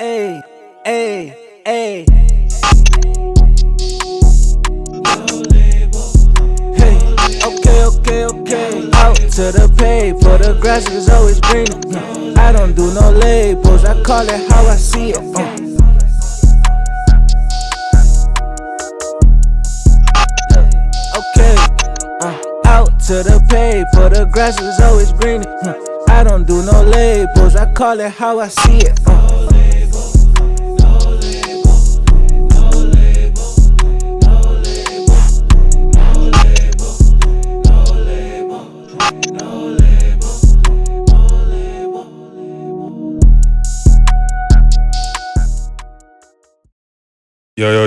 Hey, hey, hey. Hey, okay. Out to the pay, for the grass is always greener. I don't do no labels, I call it how I see it. Out to the pay, for the grass is always greener. I don't do no labels, I call it how I see it.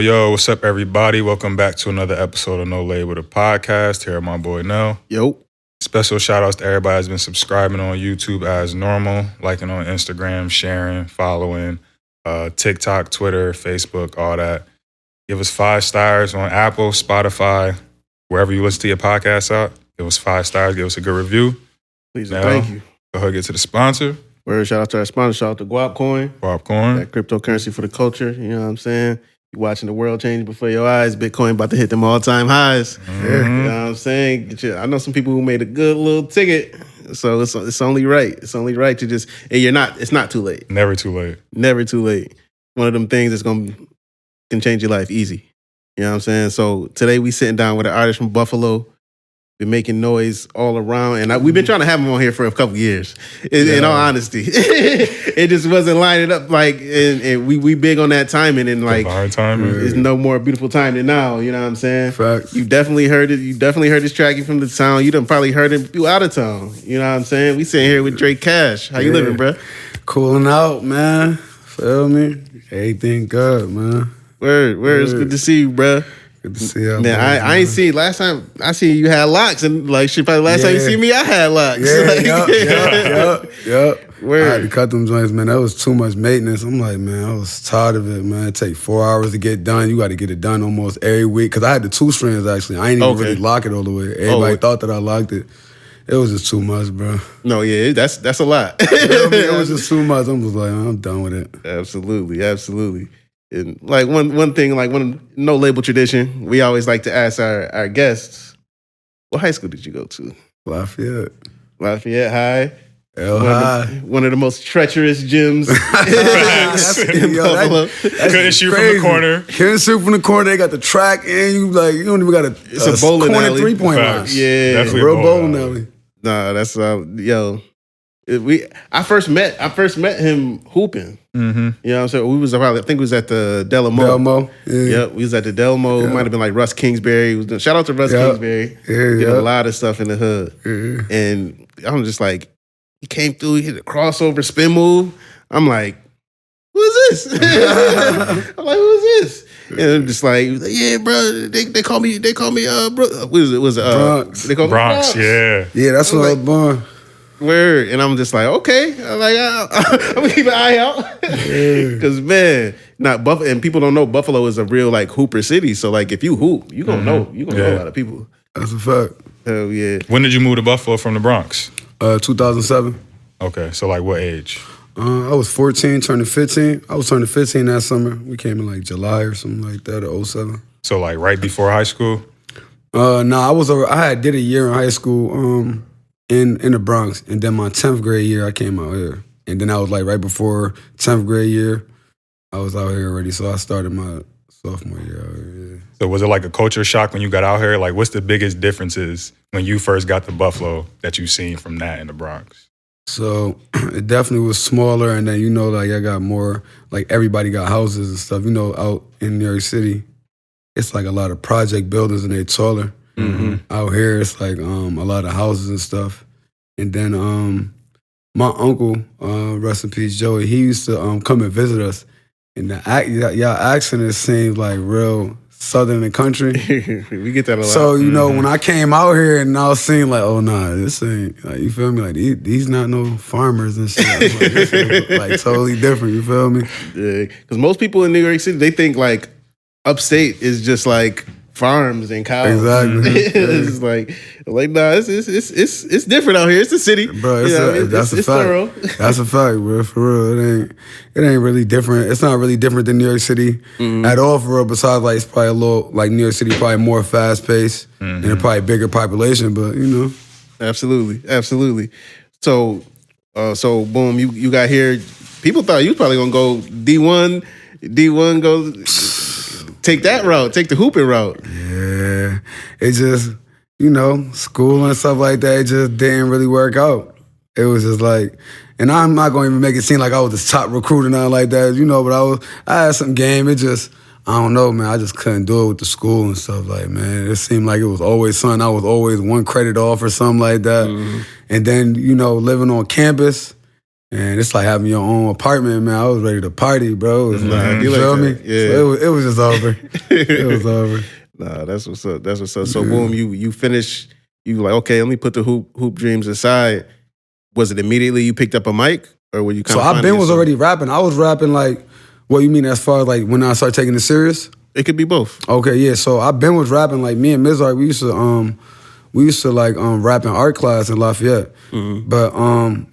Yo, what's up, everybody? Welcome back to another episode of No Label, the podcast. Here, my boy Nell. Yo. Special shout outs to everybody that's been subscribing on YouTube as normal, liking on Instagram, sharing, following, TikTok, Twitter, Facebook, all that. Give us 5 stars on Apple, Spotify, wherever you listen to your podcast out. Give us 5 stars, give us a good review. Please Now, and thank you. Go ahead and get to the sponsor. Word, shout out to our sponsor. Shout out to Guap Coin. That cryptocurrency for the culture. You know what I'm saying? You watching the world change before your eyes. Bitcoin about to hit them all-time highs. Mm-hmm. You know what I'm saying? I know some people who made a good little ticket. So it's only right. It's only right to just, and it's not too late. Never too late. Never too late. One of them things that's can change your life easy. You know what I'm saying? So today we sitting down with an artist from Buffalo. Been making noise all around, and we've been trying to have him on here for a couple years. In all honesty, it just wasn't lining up. And we big on that timing, and there's no more beautiful time than now. You know what I'm saying? Facts. You definitely heard it. You definitely heard his tracking from the town. You done probably heard it out of town. You know what I'm saying? We sitting here with JREY CASH. How you living, bro? Cooling out, man. Feel me? Everything good, man. Word. It's good to see you, bro. Good to see you. Man, I ain't seen last time I seen you had locks, and probably last time you see me, I had locks. Yup. Word. I had to cut them joints, man. That was too much maintenance. I'm like, man, I was tired of it, man. It take 4 hours to get done. You got to get it done almost every week. Because I had the 2 strands, actually. I ain't even really lock it all the way. Everybody thought that I locked it. It was just too much, bro. No, yeah, that's a lot. It was just too much. I'm just like, I'm done with it. Absolutely. And one thing, no label tradition, we always like to ask our guests, what high school did you go to? Lafayette High. High. One of the most treacherous gyms in Buffalo. Couldn't shoot from the corner. Couldn't shoot from the corner. They got the track, and you don't even got a bowling corner alley. 3-point line. Yeah, definitely real bowling alley. Nah, that's I first met him hooping. Mm-hmm. You know what I'm saying? I think we was at the Delamo. Yeah. Yep, we was at the Delamo. It might have been like Russ Kingsbury. Shout out to Russ Kingsbury. Did a lot of stuff in the hood. Yeah. And I'm just like, he came through, he hit a crossover spin move. I'm like, who is this? I'm like, who is this? And I'm just like, yeah, bro. They call me. What is it? Bronx. They call me Bronx. Yeah, that's what I was born. Word. And I'm just like, okay. I'm like, I'm gonna keep an eye out. Because man, and people don't know Buffalo is a real hooper city. So if you hoop, you gonna know. You gonna know a lot of people. That's a fact. Hell yeah. When did you move to Buffalo from the Bronx? 2007. Okay, so what age? I was 14, turning 15. I was turning 15 that summer. We came in July or something like that, or 07. So right before high school? I did a year in high school in the Bronx, and then my 10th grade year I came out here. And then I was right before 10th grade year, I was out here already. So I started my sophomore year out here. Yeah. So was it a culture shock when you got out here? What's the biggest differences when you first got to Buffalo that you seen from that in the Bronx? So it definitely was smaller, and then I got more, everybody got houses and stuff. Out in New York City, it's a lot of project buildings and they're taller. Mm-hmm. Out here, it's a lot of houses and stuff. And then my uncle, rest in peace, Joey, he used to come and visit us. And y'all accent seems real southern and country. We get that a lot. So, when I came out here and I was seeing oh, nah, this ain't, you feel me? These not no farmers and shit. This is totally different, you feel me? Yeah, because most people in New York City, they think upstate is just farms and cows. Exactly. It's like nah, it's different out here. It's the city, Bro, that's a fact. Thorough. That's a fact, bro. For real, it ain't really different. It's not really different than New York City at all, for real. Besides, like, it's probably a little, like, New York City probably more fast paced and a probably bigger population, but you know. Absolutely. So boom, you got here. People thought you was probably gonna go D1, go take that route, take the hooping route. Yeah, it just, you know, school and stuff like that, it just didn't really work out. It was just like, and I'm not gonna even make it seem like I was the top recruiter and nothing like that, you know, but I had some game. It just, I don't know, man. I just couldn't do it with the school and stuff. Like, man, it seemed like it was always something. I was always one credit off or something like that. And then, you know, living on campus, and it's like having your own apartment, man. I was ready to party, bro. It was like, you feel me? Yeah. So it was just over. It was over. Nah, that's what's up. That's what's up. So boom, you finish. You like, okay, let me put the hoop dreams aside. Was it immediately you picked up a mic, or were you? So I was already rapping. I was rapping like. What you mean as far as like when I started taking it serious? It could be both. Okay, yeah. So I been was rapping, like me and Mizark, we used to like rap in art class in Lafayette. But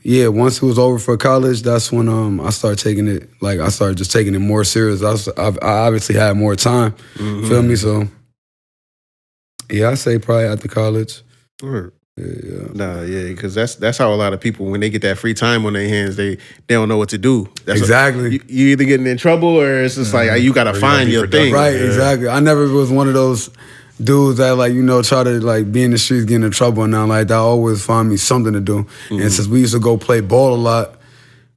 yeah, once it was over for college, that's when I started taking it, like I started just taking it more serious. I obviously had more time. Feel me? So yeah, I say probably after college. Sure. Yeah. Nah, yeah, because that's how a lot of people, when they get that free time on their hands, they don't know what to do. That's exactly. You either getting in trouble or it's just like you gotta find your thing. Right, exactly. I never was one of those dudes that like, you know, try to like be in the streets, get in trouble and nothing like that. I always find me something to do. And since we used to go play ball a lot,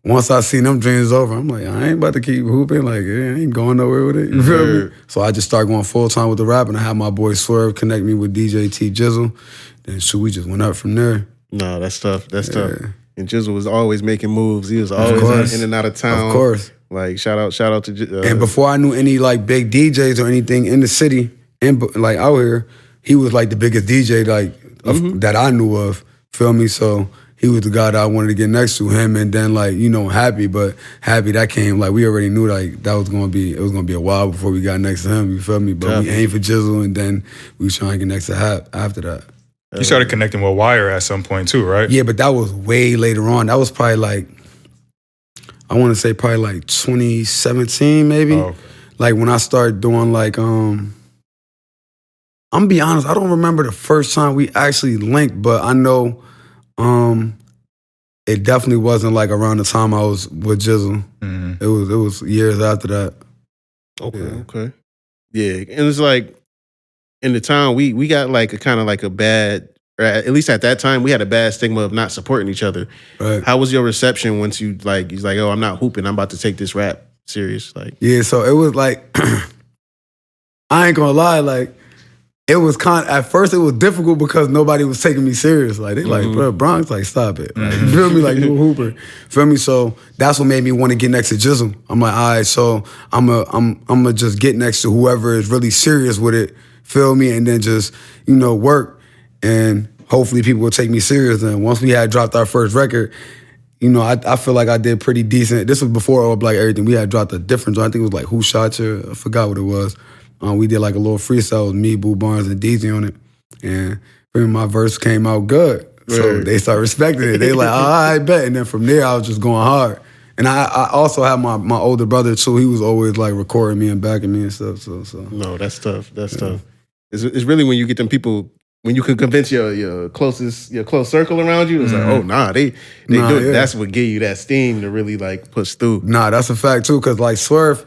once I seen them dreams over, I'm like, I ain't about to keep hooping. Like, I ain't going nowhere with it. You feel me? So I just started going full time with the rap, and I had my boy Swerve connect me with DJ T Jizzle. Then we just went up from there. No, that's tough. That's tough. And Jizzle was always making moves. He was always in and out of town. Of course. Like shout out to. And before I knew any like big DJs or anything in the city and like out here, he was like the biggest DJ like that I knew of. Feel me? So he was the guy that I wanted to get next to him, and then like, you know, Happy that came, like we already knew like that was gonna be a while before we got next to him. You feel me? But we aimed for Jizzle, and then we was trying to get next to Hap after that. You started connecting with Wire at some point too, right? Yeah, but that was way later on. That was probably like, I want to say probably like 2017 maybe. Oh. Like when I started doing like, I'm gonna be honest, I don't remember the first time we actually linked, but I know it definitely wasn't like around the time I was with Jizzle. It was years after that. Okay. Yeah, and it's like, in the town, we got like a kind of like a bad, or at least at that time, we had a bad stigma of not supporting each other. Right. How was your reception once he's like, oh, I'm not hooping, I'm about to take this rap serious? Like, yeah, so it was like, I ain't gonna lie, like, it was at first it was difficult because nobody was taking me serious. Like, they like, bro, Bronx, like, stop it. Like, you feel me? Like, you a hooper. Feel me? So that's what made me want to get next to Jizzle. I'm like, all right, so I'm gonna just get next to whoever is really serious with it. Feel me? And then just, you know, work. And hopefully people will take me serious. And once we had dropped our first record, you know, I feel like I did pretty decent. This was before All Black Everything. We had dropped a different joint. I think it was like Who Shot You? I forgot what it was. We did like a little freestyle with me, Boo Barnes, and DZ on it. And my verse came out good. So they started respecting it. They like, all right, bet. And then from there, I was just going hard. And I also had my older brother, too. He was always like recording me and backing me and stuff. So. No, that's tough. That's tough. It's really when you get them people, when you can convince your close circle around you, it's like, oh, nah, they do it. Yeah. That's what give you that steam to really like push through. Nah, that's a fact too, because like Swerve,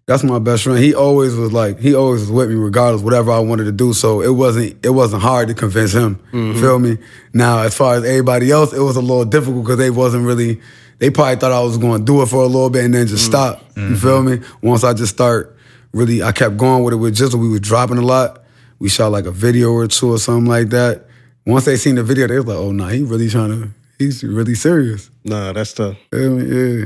that's my best friend. He always was with me regardless, whatever I wanted to do. So it wasn't hard to convince him. Feel me? Now, as far as everybody else, it was a little difficult because they probably thought I was going to do it for a little bit and then just stop. You feel me? Once I just I kept going with it with Jizzle. We was dropping a lot. We shot like a video or two or something like that. Once they seen the video, they was like, oh, nah, he's really serious. Nah, that's tough. Yeah.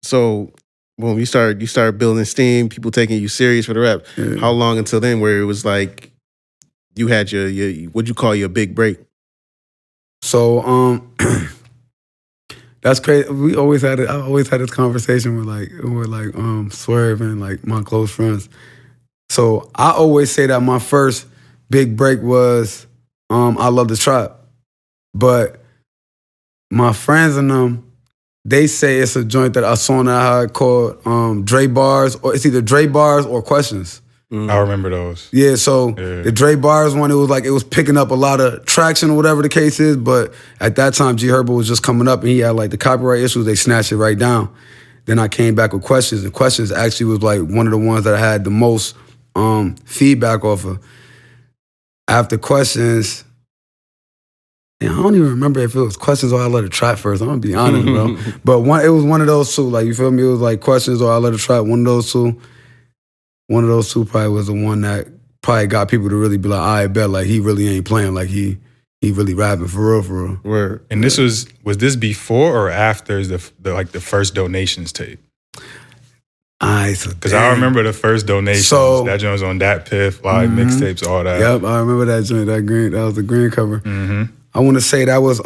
So, boom, you start building steam, people taking you serious for the rap. Yeah. How long until then where it was like you had your what'd you call your big break? So, that's crazy. I always had this conversation with Swerve and like my close friends. So I always say that my first big break was I Love the Trap. But my friends and them, they say it's a joint that I saw that I had called Dre Bars, or it's either Dre Bars or Questions. I remember those. Yeah, so the Dre Bars one, it was picking up a lot of traction or whatever the case is, but at that time, G Herbo was just coming up and he had like the copyright issues, they snatched it right down. Then I came back with Questions, and Questions actually was like one of the ones that I had the most feedback off of. After Questions, and I don't even remember if it was Questions or I Let It Trap first. I'm gonna be honest, bro. But it was one of those two, like, you feel me? It was like Questions or I Let It Trap, one of those two. One of those two probably was the one that probably got people to really be like, I bet, like, he really ain't playing, like he really rapping for real. Word. And this was this before or after the first donations tape? Because I remember the first donations. So, that joint was on Dat Piff, live mixtapes, all that. Yep, I remember that joint. That was the green cover. Mm-hmm. I want to say that was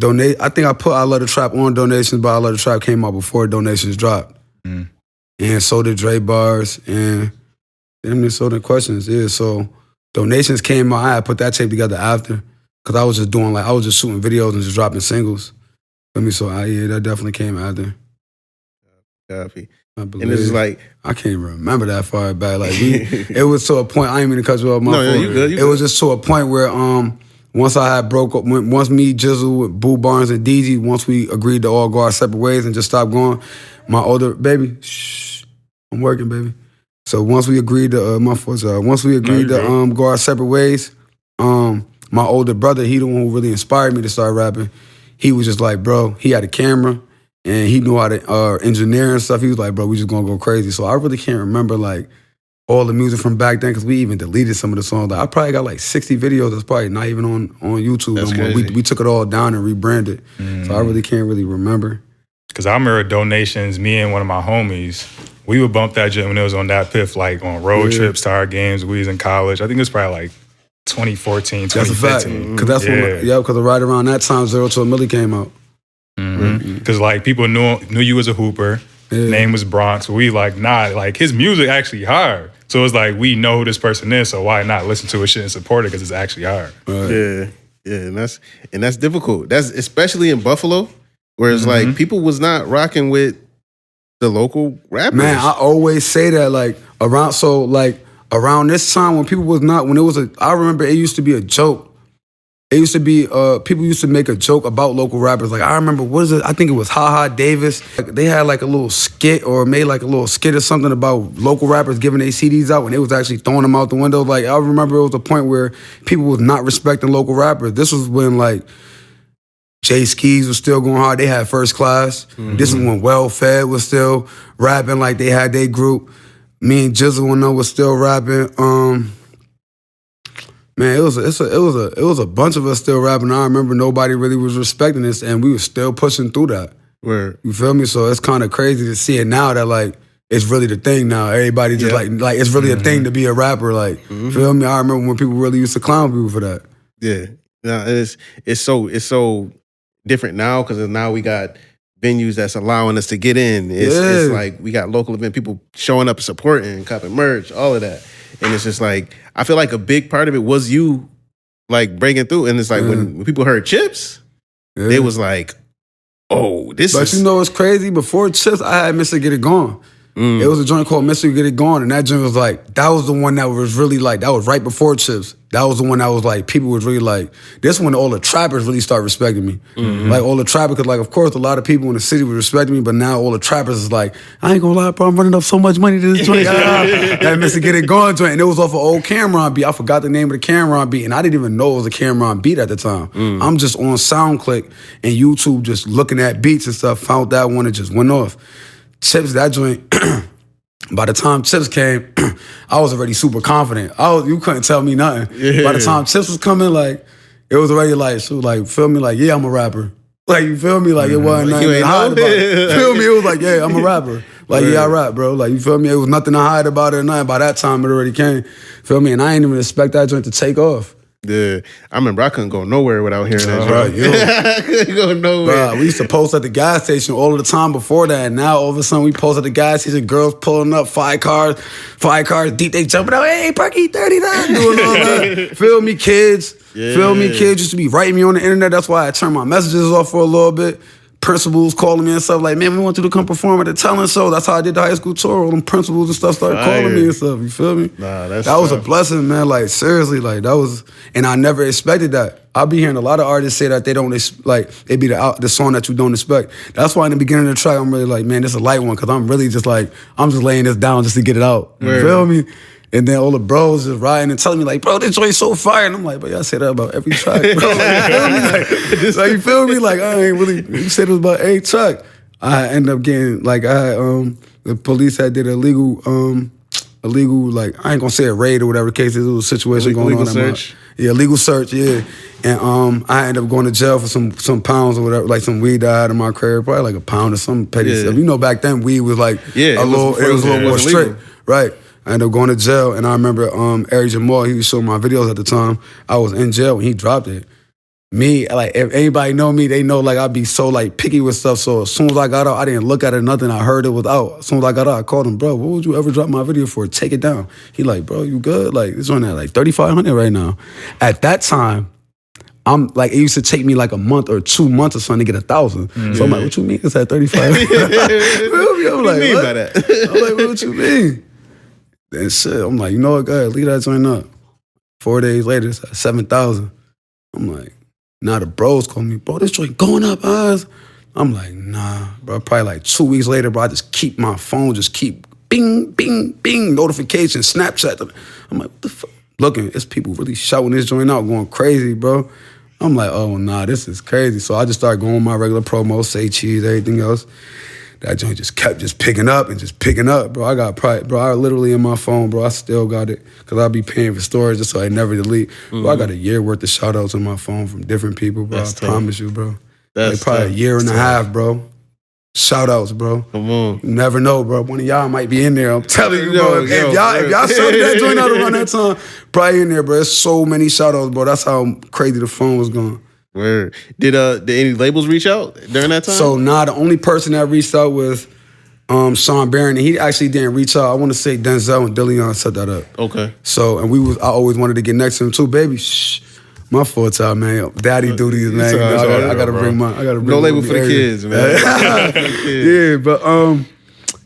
donate. I think I put I Love the Trap on donations, but I Love the Trap came out before donations dropped. And so did Dre Bars, and then so did Questions. Yeah, so donations came out. I had put that tape together after, because I was just doing I was just shooting videos and just dropping singles. Feel me? So that definitely came after. Copy. And this is like, I can't even remember that far back. Like it was to a point. I ain't mean to cut you off. No, you good. It was just to a point where once I had broke up, once me, Jizzle, with Boo Barnes and DG, once we agreed to all go our separate ways and just stop going, my older baby, I'm working, baby. So once we agreed to go our separate ways, my older brother, he the one who really inspired me to start rapping. He was just like, bro, he had a camera and he knew how to engineer and stuff. He was like, bro, we just gonna go crazy. So I really can't remember like all the music from back then, because we even deleted some of the songs. Like, I probably got like 60 videos that's probably not even on YouTube That's no more. crazy. We took it all down and rebranded. So I really can't really remember. Because I remember donations, me and one of my homies, we would bump that joint when it was on Dat Piff, like on road trips to our games. We was in college. I think it was probably like 2014, That's a fact. 2015. Because that's when, because right around that time, 0 to a Milli came out. Because like people knew you was a hooper. Name was Bronx. But we like, nah, like his music actually hard. So it's like, we know who this person is, so why not listen to his shit and support it, because it's actually hard. Yeah, and that's difficult. That's especially in Buffalo, where it's like people was not rocking with the local rappers. Man, I always say that, like, around this time when people was not, I remember it used to be a joke. It used to be, people used to make a joke about local rappers. Like, I remember, I think it was Ha Ha Davis. Like, they had like a little skit or made like a little skit or something about local rappers giving their CDs out when they was actually throwing them out the window. Like, I remember it was a point where people was not respecting local rappers. This was when like Jay Skis was still going hard. They had First Class. This is when Well Fed was still rapping, like they had their group. Me and Jizzle and them was still rapping. Man, it was a bunch of us still rapping. I remember nobody really was respecting this, and we were still pushing through that. Word. You feel me? So it's kind of crazy to see it now that like it's really the thing now. Everybody just like it's really a thing to be a rapper. Like, feel me? I remember when people really used to clown people for that. Yeah, no, it's so different now, because now we got venues that's allowing us to get in. It's like we got local event people showing up, supporting, copping merch, all of that. And it's just like, I feel like a big part of it was you like breaking through. And it's like when people heard Chips, they was like, oh, this is... But you know what's crazy? Before Chips, I had Mr. Get It Gone. It was a joint called Mr. Get It Gone, and that joint was like, that was the one that was really like, that was right before Chips. That was the one that was like, people was really like, this one all the trappers really start respecting me. Like all the trappers, because like, of course, a lot of people in the city were respecting me, but now all the trappers is like, I ain't gonna lie, bro, I'm running up so much money to this joint. That Mr. Get It Gone joint, and it was off an old Cameron beat. I forgot the name of the Cameron beat, and I didn't even know it was a Cameron beat at the time. I'm just on SoundClick and YouTube just looking at beats and stuff, found that one and just went off. Chips, that joint, by the time Chips came, I was already super confident. You couldn't tell me nothing. By the time Chips was coming, like, it was already like, so like, feel me? Like, yeah, I'm a rapper. Like, you feel me? Like, it wasn't Like, nothing you to ain't hide know? about it. Feel me? It was like, yeah, I'm a rapper. Like, yeah, I rap, bro. Like, you feel me? It was nothing to hide about it or nothing. By that time, it already came. Feel me? And I ain't even expect that joint to take off. Yeah, I remember I couldn't go nowhere without hearing that. Right, yo. I couldn't go nowhere. Bruh, we used to post at the gas station all of the time before that. And now all of a sudden we post at the gas station, girls pulling up, 5 cars deep, they jumping out, hey, Perky 39, doing all that. Feel me, kids. Yeah. Feel me, kids used to be writing me on the internet. That's why I turned my messages off for a little bit. Principals calling me and stuff like, man, we want you to come perform at the talent show. That's how I did the high school tour. All them principals and stuff started calling me and stuff. You feel me? Nah, that was a blessing, man. Like, seriously, like, that was, and I never expected that. I'll be hearing a lot of artists say that they don't, like, it be the song that you don't expect. That's why in the beginning of the track, I'm really like, man, this is a light one, because I'm really just like, I'm just laying this down just to get it out. You feel me? And then all the bros just riding and telling me like, bro, this joint's so fire. And I'm like, but y'all say that about every track, bro. Like, you feel me? Like, I ain't really, you said it was about every track. I end up getting, like, the police had did illegal, like, I ain't gonna say a raid or whatever the case is. It was a situation going on. Legal search? Legal search, yeah. And I ended up going to jail for some pounds or whatever, like some weed that I had in my crib, probably like a pound or some petty stuff. You know, back then weed was like it was a little more strict. Right. I ended up going to jail, and I remember Ari Jamal, he was showing my videos at the time. I was in jail when he dropped it. Me, like, if anybody know me, they know, like, I'd be so, like, picky with stuff. So as soon as I got out, I didn't look at it, nothing. I heard it was out. As soon as I got out, I called him, bro, what would you ever drop my video for? Take it down. He like, bro, you good? Like, it's on at, like, 3,500 right now. At that time, I'm like, it used to take me like a month or 2 months or something to get 1,000. So I'm like, what you mean it's at 35? I'm like, what? By that? I'm like, what you mean? Then shit, I'm like, you know what, go ahead, leave that joint up. 4 days later, it's at 7,000. I'm like, now the bros call me, bro, this joint going up, Oz. I'm like, nah, bro. Probably like 2 weeks later, bro, I just keep my phone, just keep bing, bing, bing, notifications, Snapchat. I'm like, what the fuck? Looking, it's people really shouting this joint out, going crazy, bro. I'm like, oh, nah, this is crazy. So I just started going my regular promos, Say Cheese, everything else. That joint just kept picking up, bro. I got pride, bro. I literally in my phone, bro. I still got it because I be paying for storage just so I never delete. Bro, I got a year worth of shout outs on my phone from different people, bro. That's I tough. promise you, bro. That's like probably tough. a year and a half, bro. Shout outs, bro. Come on. You never know, bro. One of y'all might be in there. I'm telling you, Yo, bro. If y'all shouted that joint out around that time, probably in there, bro. There's so many shout outs, bro. That's how crazy the phone was going. Word. Did any labels reach out during that time? So, the only person that reached out was Sean Barron, and he actually didn't reach out. I want to say Denzel and Dillion set that up. Okay. So, and I always wanted to get next to him too, baby. Shh. My fault, y'all, man. Daddy duties, man. I gotta bring my. No label for the kids, man. Yeah, but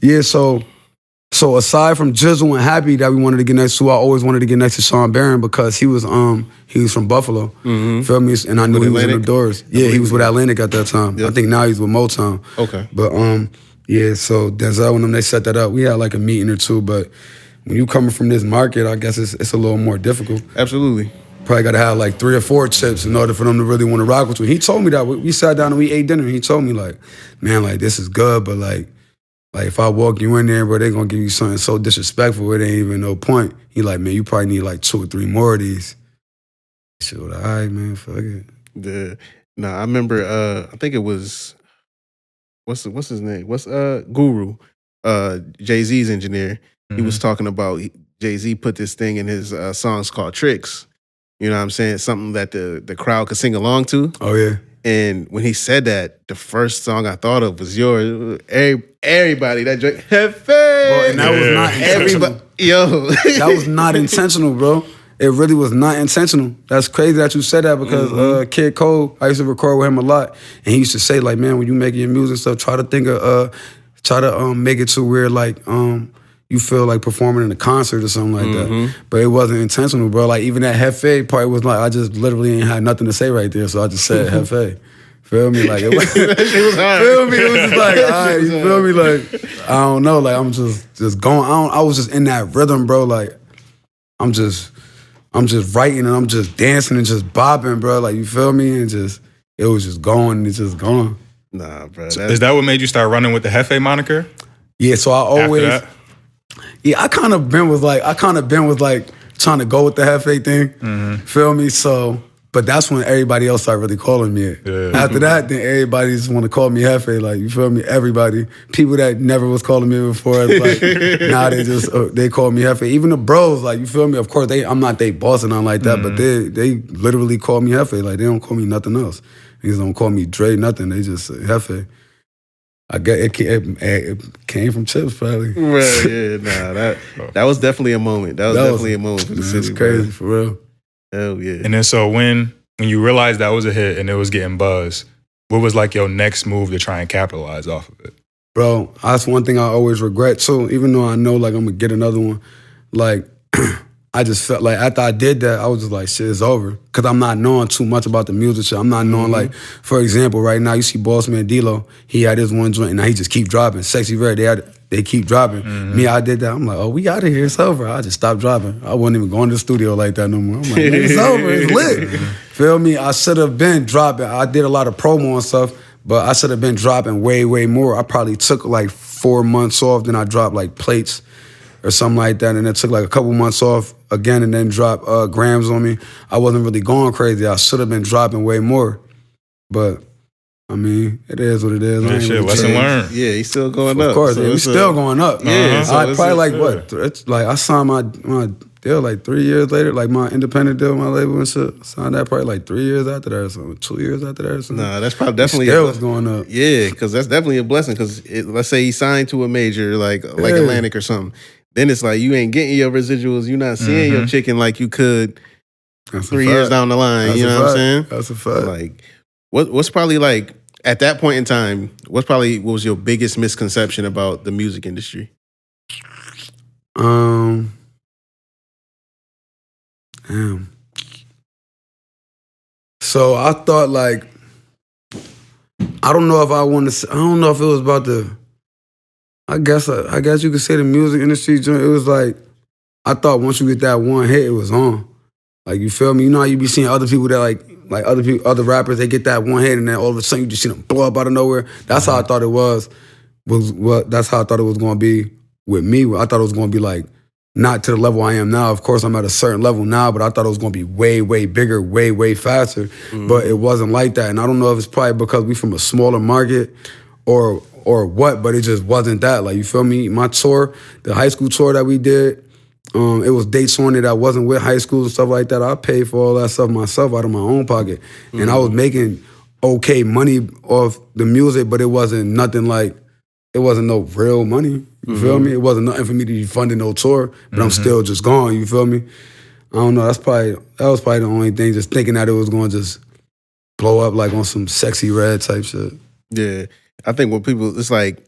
yeah. So aside from Jizzle and Happy that we wanted to get next to, I always wanted to get next to Sean Barron because he was from Buffalo. Feel me? And I knew he was in the doors. Yeah, he was with Atlantic at that time. Yep. I think now he's with Motown. Okay. But yeah, so Denzel and them, they set that up. We had like a meeting or two, but when you coming from this market, I guess it's a little more difficult. Absolutely. Probably got to have like 3 or 4 chips in order for them to really want to rock with you. He told me that. We sat down and we ate dinner, and he told me like, man, like this is good, but like if I walk you in there, bro, they gonna give you something so disrespectful, it ain't even no point. He like, man, you probably need like 2 or 3 more of these. Shit, all right, man, fuck it. I remember, I think it was, what's his name? Guru, Jay-Z's engineer. He was talking about, Jay-Z put this thing in his songs called Tricks. You know what I'm saying? Something that the crowd could sing along to. Oh, yeah. And when he said that, the first song I thought of was yours. Everybody, that joint, Jefe. Bro, and that was not intentional. That was not intentional, bro. It really was not intentional. That's crazy that you said that because Kid Cole, I used to record with him a lot, and he used to say like, man, when you make your music stuff, try to think of, make it to where like, you feel like performing in a concert or something like that. But it wasn't intentional, bro. Like even that Jefe part was like, I just literally ain't had nothing to say right there, so I just said Jefe. Feel me? Like it was, feel me? It was just like, all right, you feel me? Like, I don't know, like I'm just going, I was just in that rhythm, bro. Like I'm just writing and I'm just dancing and just bopping, bro. Like you feel me? And it was just going and it's just going. Nah, bro. So is that what made you start running with the Jefe moniker? Yeah, so I always, I kind of been with like trying to go with the Jefe thing. Feel me? So But that's when everybody else started really calling me it. Yeah. After that, then everybody just want to call me Jefe. Like, you feel me? Everybody. People that never was calling me before, like, now they just, they call me Jefe. Even the bros, like, you feel me? Of course, I'm not they boss and nothing like that, but they literally call me Jefe. Like, they don't call me nothing else. They just don't call me Dre, nothing. They just say Jefe. I get it came from Chips, probably. Right, yeah, that was definitely a moment. That was definitely a moment for the city. It's crazy, bro. for real. Hell yeah. And then so when you realized that was a hit and it was getting buzz, what was like your next move to try and capitalize off of it? Bro, that's one thing I always regret too, even though I know like I'm gonna get another one. Like, I just felt like after I did that, I was just like, shit, it's over. Cause I'm not knowing too much about the music shit. I'm not knowing like, for example, right now you see Bossman D-Lo, he had his one joint and now he just keep dropping. Sexy Red, they keep dropping. Me, I did that. I'm like, oh, we out of here, it's over. I just stopped dropping. I wasn't even going to the studio like that no more. I'm like, man, it's over, it's lit. Feel me? I should have been dropping. I did a lot of promo and stuff, but I should have been dropping way, way more. I probably took like 4 months off, then I dropped like plates or something like that, and it took like a couple months off again and then dropped grams on me. I wasn't really going crazy. I should have been dropping way more. But, I mean, it is what it is. Yeah, shit, lesson learned. Yeah, he's still going up. Of course, so yeah, we still going up. Yeah, so I it's probably a- like, what, it's like I signed my deal like 3 years later, like my independent deal, my label and shit. Signed that probably like 3 years after that or something, 2 years after that or something. Nah, that's probably definitely Still was going up. Yeah, because that's definitely a blessing. Because let's say he signed to a major like Atlantic or something, then it's like you ain't getting your residuals. You're not seeing your chicken like you could That's a 3 years fact. down the line. That's You a know what I'm fact. saying? That's a fact. Like, what's probably like at that point in time? What was your biggest misconception about the music industry? Damn. So I thought like, I don't know if I want to. I don't know if it was about the. I guess you could say the music industry joint. It was like, I thought once you get that one hit, it was on. Like, you feel me? You know how you be seeing other people that like other rappers, they get that one hit and then all of a sudden you just see them blow up out of nowhere. That's how I thought it was that's how I thought it was going to be with me. I thought it was going to be like, not to the level I am now. Of course, I'm at a certain level now, but I thought it was going to be way, way bigger, way, way faster. But it wasn't like that. And I don't know if it's probably because we from a smaller market or what, but it just wasn't that. Like, you feel me? My tour, the high school tour that we did, it was dates on it that wasn't with high schools and stuff like that. I paid for all that stuff myself out of my own pocket. And I was making okay money off the music, but it wasn't nothing like, it wasn't no real money. You feel me? It wasn't nothing for me to be funding no tour, but I'm still just gone. You feel me? I don't know. That was probably the only thing. Just thinking that it was going to just blow up like on some Sexy Red type shit. Yeah, I think when people, it's like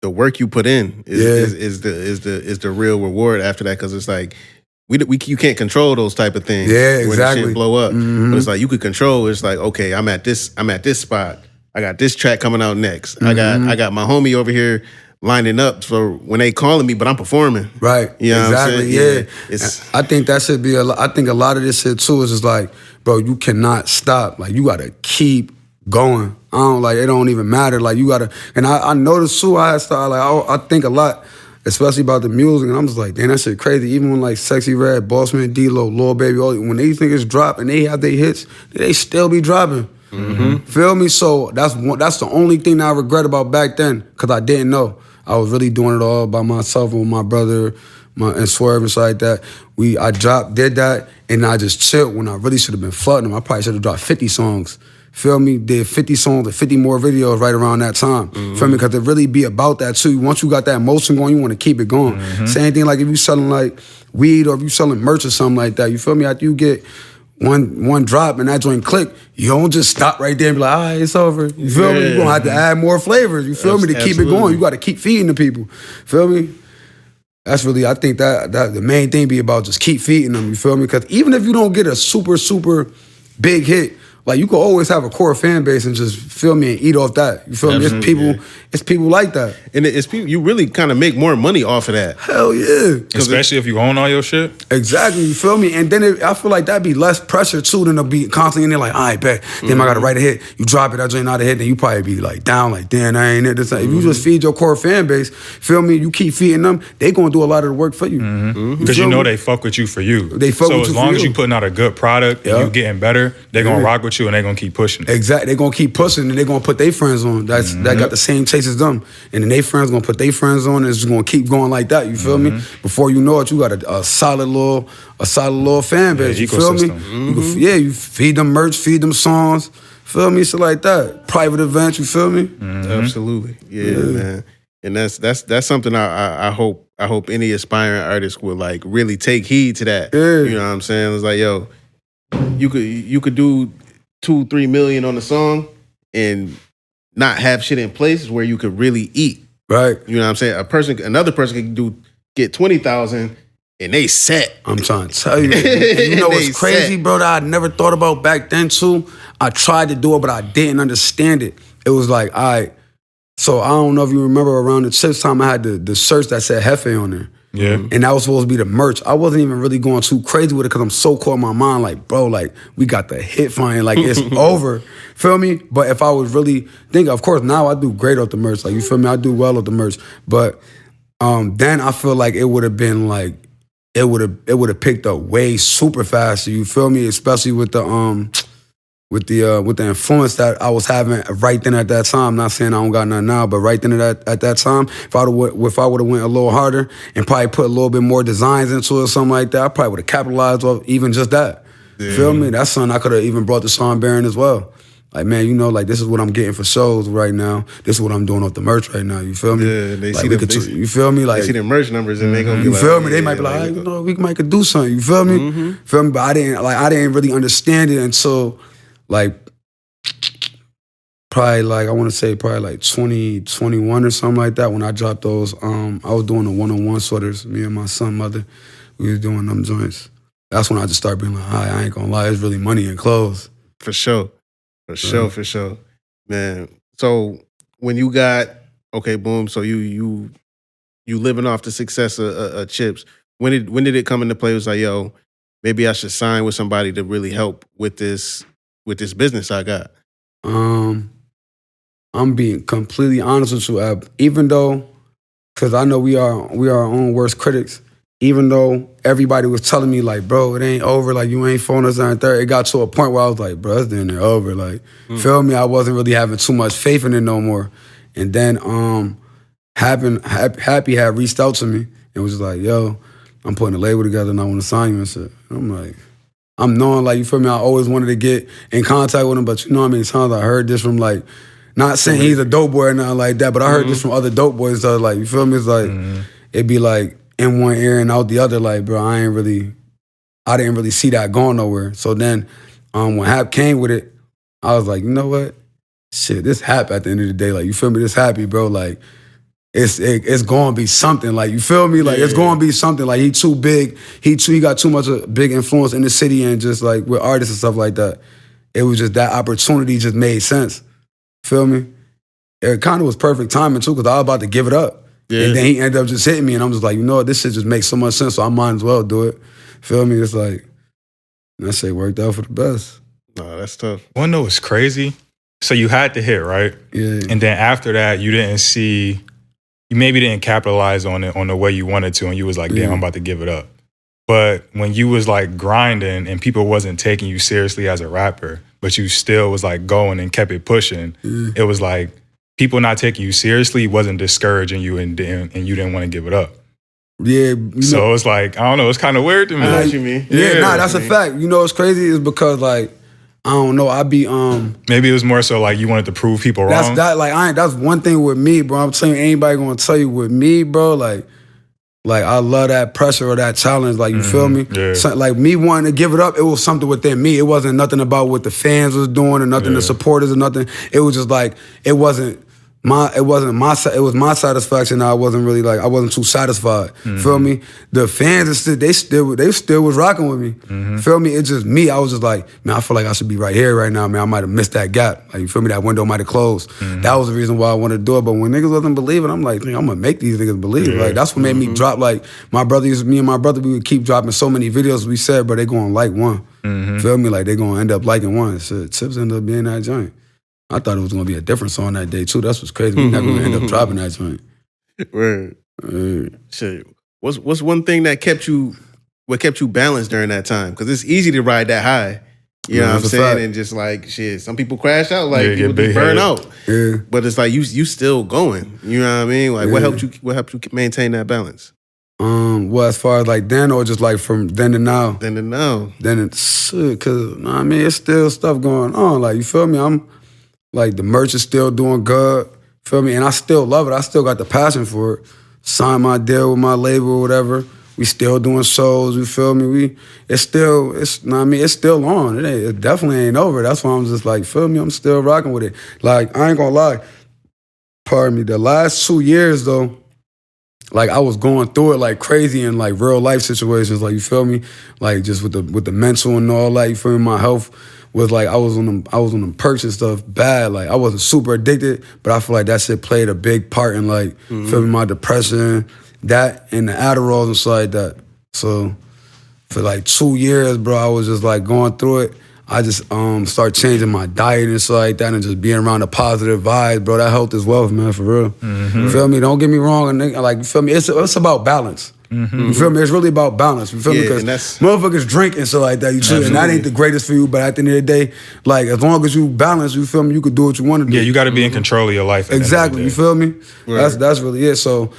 the work you put in is the real reward after that, because it's like you can't control those type of things. Yeah, when the exactly. shit blow up, but it's like you could control. It's like, okay, I'm at this spot. I got this track coming out next. I got my homie over here lining up for when they calling me, but I'm performing. Right. You know exactly. what I'm saying? Yeah. I think that should be I think a lot of this shit too is just like, bro, you cannot stop. Like, you gotta keep going. It don't even matter. Like, you gotta, and I noticed too, I think a lot, especially about the music, and I'm just like, damn, that shit crazy. Even when like Sexy Red, Bossman, D-Lo, Lil Baby, when these niggas drop and they have their hits, they still be dropping. Feel me? So that's the only thing I regret about back then, because I didn't know. I was really doing it all by myself with my brother, and Swerve and shit like that. I did that, and I just chilled when I really should have been flooding them. I probably should have dropped 50 songs. Feel me? Did 50 songs and 50 more videos right around that time. Feel me? Because it really be about that too. Once you got that motion going, you want to keep it going. Same thing like if you selling like weed or if you selling merch or something like that. You feel me? After you get one drop and that joint click, you don't just stop right there and be like, all right, it's over. You feel me? You're going to have to add more flavors. You feel me? To keep it going. You got to keep feeding the people. Feel me? That's really, I think that the main thing be about just keep feeding them. You feel me? Because even if you don't get a super, super big hit, like, you can always have a core fan base and just, feel me, and eat off that. You feel me? There's people It's people like that. And it's people, you really kind of make more money off of that. Hell yeah. Especially if you own all your shit. Exactly, you feel me? And then I feel like that'd be less pressure too than to be constantly in there like, all right, bet. Then I gotta write a hit. You drop it, that joint not a hit, then you probably be like down, like, damn, I ain't it. If you just feed your core fan base, feel me? You keep feeding them, they gonna do a lot of the work for you. Because you know they fuck with you for you. They fuck with you So as for long as you. you putting out a good product and you getting better, they gonna rock with you and they gonna keep pushing. Exactly. They're gonna keep pushing and they're gonna put their friends on. That got the same taste as them. And then their friends gonna put their friends on and it's just gonna keep going like that. You feel me? Before you know it, you got a solid little fan base. You feel me? You feed them merch, feed them songs. Feel me? Shit like that. Private events, you feel me? Absolutely. Yeah, man. And that's something I hope any aspiring artist will like really take heed to that. Yeah. You know what I'm saying? It's like, yo, you could do 2-3 million on a song and not have shit in place where you could really eat. Right. You know what I'm saying? Another person can get 20,000 and they set. I'm trying to tell you. You know what's crazy, bro, that I never thought about back then too? I tried to do it, but I didn't understand it. It was like, all right. So I don't know if you remember around the chips time, I had the shirts that said JEFE on there. Yeah. And that was supposed to be the merch. I wasn't even really going too crazy with it because I'm so caught in my mind, like, bro, like, we got the hit fine, like, it's over. Feel me? But if I was really thinking, of course, now I do great off the merch. Like, you feel me? I do well off the merch. But then I feel like it would have been like, it would have picked up way super fast. You feel me? Especially with the influence that I was having right then at that time. Not saying I don't got nothing now, but right then at that time, if I would have went a little harder and probably put a little bit more designs into it or something like that, I probably would have capitalized off even just that. Yeah. Feel me? That's something I could have even brought to Sean Barron as well. Like, man, you know, like, this is what I'm getting for shows right now. This is what I'm doing off the merch right now. You feel me? Yeah, they like, see you feel me? Like, they see the merch numbers and they gonna be you like, feel me? They might be like, you know, we might could do something. You feel me? Feel me? But I didn't really understand it until like probably like, I want to say probably like 2021 or something like that when I dropped those. I was doing the one-on-one sweaters, me and my son, mother. We was doing them joints. That's when I just started being like, I ain't gonna lie, it's really money in clothes. For sure. For sure. Man, so when you got, okay, boom, so you living off the success of Chips, when did it come into play? It was like, yo, maybe I should sign with somebody to really help with this business I got. I'm being completely honest with you, Ab. Even though, because I know we are our own worst critics, even though everybody was telling me, like, bro, it ain't over, like, you ain't phoning us on third, it got to a point where I was like, bro, it's damn near over. Like, feel me? I wasn't really having too much faith in it no more. And then Happy had reached out to me and was just like, yo, I'm putting a label together and I want to sign you and shit. And I'm like, I'm knowing, like, you feel me? I always wanted to get in contact with him, but you know how many times I heard this from, like, not saying he's a dope boy or nothing like that, but I heard this from other dope boys. So, like, you feel me? It's like, it'd be like in one ear and out the other. Like, bro, I didn't really see that going nowhere. So then when Hap came with it, I was like, you know what? Shit, this Hap at the end of the day. Like, you feel me? This Happy, bro. Like, it's going to be something. Like, you feel me? Like, it's going to be something. Like, he too big. He got too much of big influence in the city and just, like, with artists and stuff like that. It was just that opportunity just made sense. Feel me? It kind of was perfect timing, too, because I was about to give it up. Yeah. And then he ended up just hitting me, and I'm just like, you know what? This shit just makes so much sense, so I might as well do it. Feel me? It's like, that shit worked out for the best. No, that's tough. One know what's crazy? So you had to hit, right? Yeah. And then after that, you maybe didn't capitalize on it on the way you wanted to, and you was like, damn, I'm about to give it up. But when you was like grinding and people wasn't taking you seriously as a rapper, but you still was like going and kept it pushing, it was like people not taking you seriously wasn't discouraging you and you didn't want to give it up. Yeah. So it's like, I don't know, it's kind of weird to me. I know what you mean. Yeah, that's a fact. You know what's crazy is because, like, I don't know, I be maybe it was more so like you wanted to prove people wrong. That's one thing with me, bro. I'm telling you, anybody gonna tell you with me, bro, like I love that pressure or that challenge, like, you feel me? Yeah. So, like, me wanting to give it up, it was something within me. It wasn't nothing about what the fans was doing or nothing, the supporters or nothing. It was just like, it wasn't it was my satisfaction. I wasn't really like, I wasn't too satisfied. Feel me? The fans, they still was rocking with me. Feel me? It's just me. I was just like, man, I feel like I should be right here right now, man. I might have missed that gap. Like, you feel me? That window might have closed. That was the reason why I wanted to do it. But when niggas wasn't believing, I'm like, I'm gonna make these niggas believe. Yeah. Like, that's what made me drop. Like, me and my brother, we would keep dropping so many videos. We said, bro, they gonna like one. Feel me? Like, they gonna end up liking one. So Tips ended up being that joint. I thought it was gonna be a different song that day too. That's what's crazy. We never gonna end up dropping that joint. Word. Shit. What's one thing that kept you balanced during that time? Because it's easy to ride that high. You know what I'm saying? And just like shit, some people crash out, like people just burn out. Yeah. But it's like you still going. You know what I mean? Like what helped you maintain that balance? Well, as far as like then or just like from then to now? Then to now. Then it's because I mean it's still stuff going on. Like you feel me? I'm like the merch is still doing good. Feel me? And I still love it. I still got the passion for it. Signed my deal with my label or whatever. We still doing shows. You feel me? It's still on. It definitely ain't over. That's why I'm just like, feel me? I'm still rocking with it. Like I ain't gonna lie. Pardon me. The last 2 years though, like I was going through it like crazy in like real life situations. Like you feel me? Like just with the mental and all that. You feel me? My health was like I was on them perks and stuff bad. Like I wasn't super addicted, but I feel like that shit played a big part in like feel me, my depression, that and the Adderalls and stuff like that. So for like 2 years, bro, I was just like going through it. I just started changing my diet and stuff like that and just being around the positive vibes, bro. That helped as well, man, for real. You feel me? Don't get me wrong. Like, you feel me? It's about balance. You feel me? It's really about balance. You feel me? Because motherfuckers drink and stuff like that. You chill, and that ain't the greatest for you. But at the end of the day, like as long as you balance, you feel me? You could do what you want to do. Yeah, you got to be in control of your life. Exactly. You feel me? Right. That's really it. So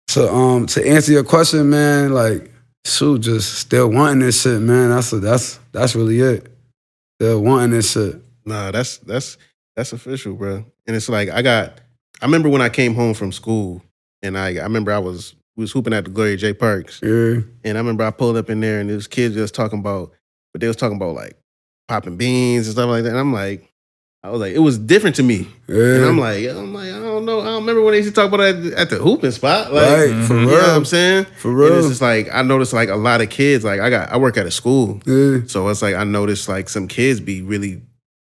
to answer your question, man, like shoot, just still wanting this shit, man. That's really it. Still wanting this shit. Nah, that's official, bro. And it's like I remember when I came home from school, and I remember we was hooping at the Gloria J. Parks. Yeah. And I remember I pulled up in there and there was kids just talking about, but they was talking about like popping beans and stuff like that. And I was like, it was different to me. Yeah. And I'm like, I don't know. I don't remember when they used to talk about it at the hooping spot. Like, right, for real. You know what I'm saying? For real. And it's just like, I noticed like a lot of kids, like I work at a school. Yeah. So it's like, I noticed like some kids be really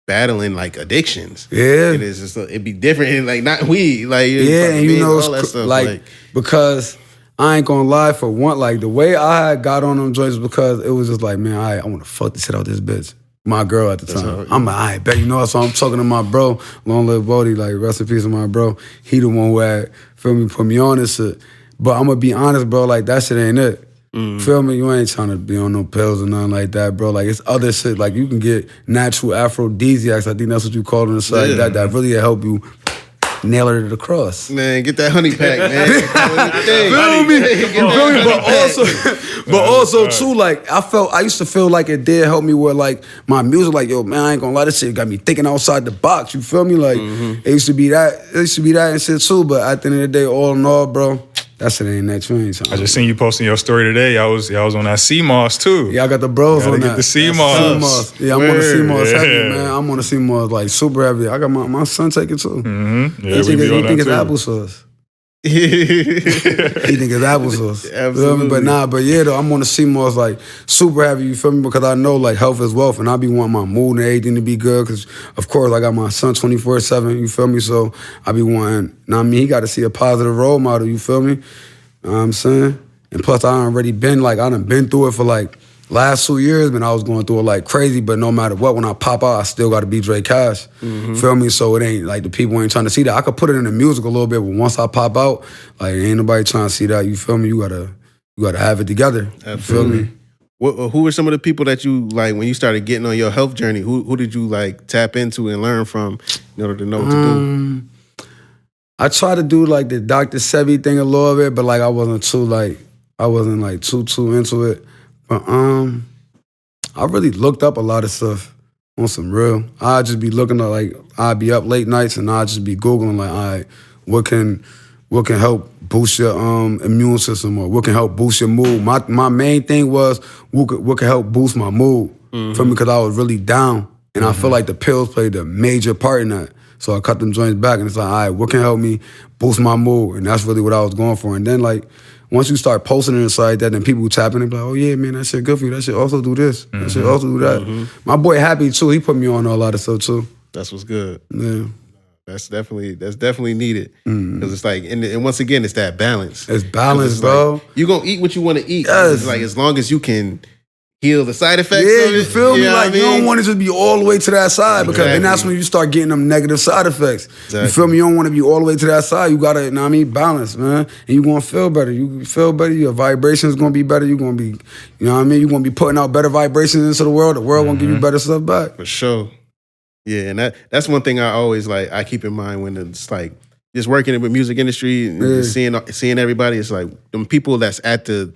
battling like addictions. Yeah. And it's just, it'd be different. And like not weed. Like, yeah, and you know, all that stuff. Like, because I ain't gonna lie, for one, like the way I got on them joints was because it was just like, man, I want to fuck the shit out this bitch. My girl at the time. I'm like, I bet, you know, so I'm talking to my bro, long live Bodie, like rest in peace to my bro. He the one who had, feel me, put me on this shit. But I'm gonna be honest, bro, like that shit ain't it. Feel me? You ain't trying to be on no pills or nothing like that, bro. Like it's other shit. Like you can get natural aphrodisiacs, I think that's what you call them, like that really help you nail her to the cross. Man, get that honey pack, man. Feel me? But also too, like I used to feel like it did help me with like my music. Like, yo, man, I ain't gonna lie, this shit got me thinking outside the box. You feel me? Like it used to be that. It used to be that and shit too. But at the end of the day, all in all, bro, that shit ain't that change. I just seen you posting your story today. I was on that CMOS too. Yeah, I got the bros on that. Get the CMOS. Yeah, I'm on the CMOS heavy, man. I'm on the CMOS like super heavy. I got my son taking too. Yeah, he think it's applesauce. He think it's applesauce. Absolutely. But yeah, though, I'm on the CMOS like super heavy, you feel me? Because I know like health is wealth and I be wanting my mood and everything to be good because, of course, I got my son 24/7, you feel me? So I be wanting, he got to see a positive role model, you feel me? You know what I'm saying? And plus, I done been through it for like last 2 years, man. I was going through it like crazy, but no matter what, when I pop out, I still got to be JREY CASH. Feel me? So it ain't like the people ain't trying to see that. I could put it in the music a little bit, but once I pop out, like ain't nobody trying to see that. You feel me? You gotta have it together. Absolutely. You feel me? Who were some of the people that you like when you started getting on your health journey? Who did you like tap into and learn from in order to know what to do? I tried to do like the Dr. Sebi thing a little bit, but like I wasn't too into it. But I really looked up a lot of stuff on some real. I'd just be looking at like I'd be up late nights and I'd just be Googling like, all right, what can help boost your immune system or what can help boost your mood. My main thing was what can help boost my mood for me because I was really down and I feel like the pills played a major part in that. So I cut them joints back, and it's like, all right, what can help me boost my mood? And that's really what I was going for. And then, like, once you start posting it inside that, then people tap in and be like, oh, yeah, man, that shit good for you. That shit also do this. That shit also do that. My boy Happy, too, he put me on a lot of stuff, too. That's what's good. Yeah. That's definitely needed. Because it's like, and once again, it's that balance. It's balance, bro. Like, you gonna eat what you want to eat. Yes. It's like, as long as you can heal the side effects. Yeah, of you it, feel me? know Like, what I you mean? don't want it to be all the way to that side because then that's Exactly. when you start getting them negative side effects. Exactly. You feel me? You don't want to be all the way to that side. You got to, you know what I mean, balance, man. And you're going to feel better. You feel better. Your vibration's going to be better. You're going to be, you know what I mean? You're going to be putting out better vibrations into the world. The world going to give you better stuff back. For sure. Yeah, and that's one thing I always I keep in mind when it's like just working in the music industry and just seeing everybody. It's like them people that's at the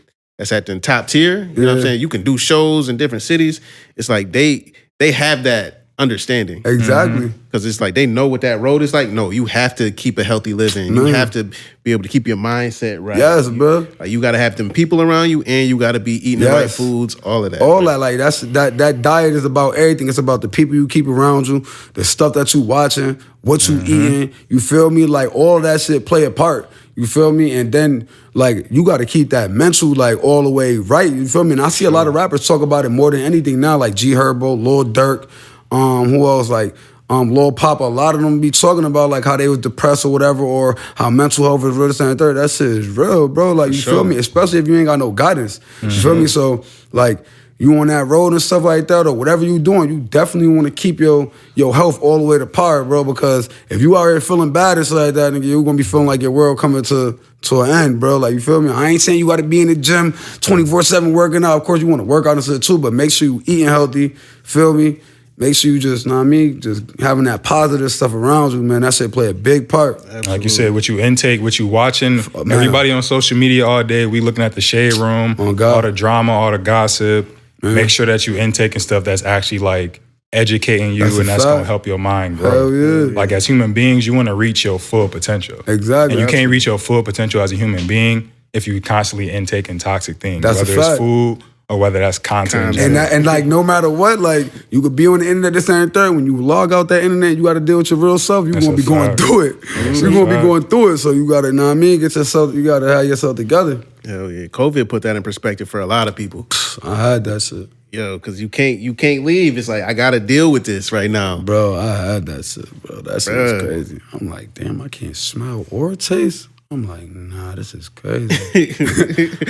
top tier. You know what I'm saying? You can do shows in different cities. It's like they have that understanding. Exactly. Because it's like they know what that road is like. No, you have to keep a healthy living. You have to be able to keep your mindset right. Yes, bro. Like you got to have them people around you, and you got to be eating the right foods. All of that. All that, like that diet is about everything. It's about the people you keep around you, the stuff that you watching, what you eating. You feel me? Like all of that shit play a part. You feel me? And then like you got to keep that mental like all the way right. You feel me? And I see a lot of rappers talk about it more than anything now, like G Herbo, Lil Durk, who else like. Lil Papa, a lot of them be talking about like how they was depressed or whatever, or how mental health is real, this and the third. That shit is real, bro. Like, you feel me? Especially if you ain't got no guidance. You feel me? So, like, you on that road and stuff like that, or whatever you doing, you definitely want to keep your health all the way to par, bro, because if you out here feeling bad and stuff like that, nigga, you're going to be feeling like your world coming to an end, bro. Like, you feel me? I ain't saying you got to be in the gym 24/7 working out. Of course, you want to work out and stuff too, but make sure you eating healthy, feel me? Make sure you just, know what I mean, just having that positive stuff around you, man. That shit play a big part. Absolutely. Like you said, what you intake, what you watching. Everybody on social media all day, we looking at the shade room, all the drama, all the gossip. Make sure that you intaking stuff that's actually like educating you and that's going to help your mind grow. Hell yeah. Like as human beings, you want to reach your full potential. Exactly. And you can't reach your full potential as a human being if you constantly intaking toxic things, That's whether a fact. it's food or whether that's content. And like no matter what, like you could be on the internet this and third. When you log out that internet, you got to deal with your real self. You're gonna be going through it. You're gonna be going through it. So you gotta, know what I mean, get yourself. You gotta have yourself together. Hell yeah, COVID put that in perspective for a lot of people. I had that shit, Yo, because you can't leave. It's like I gotta deal with this right now, bro. I had that shit, bro. That shit was crazy. I'm like, damn, I can't smell or taste. I'm like, nah, this is crazy.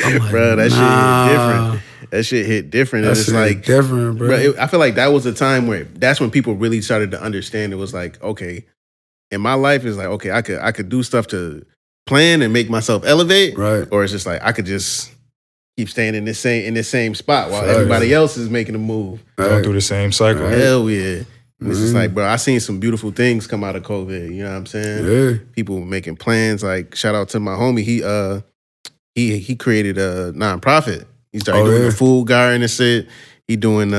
I'm like, bro, that shit hit different. That shit hit different. That And it's shit like hit different, bro. I feel like that was a time where that's when people really started to understand. It was like, okay, in my life, it's like, okay, I could do stuff to plan and make myself elevate, Right. Or it's just like I could just keep staying in this same spot while everybody else is making a move. Going through the same cycle. Hell yeah. It's just like, bro, I seen some beautiful things come out of COVID. You know what I'm saying? Yeah. People making plans. Like, shout out to my homie. He created a nonprofit. He started doing the food garden and shit. He doing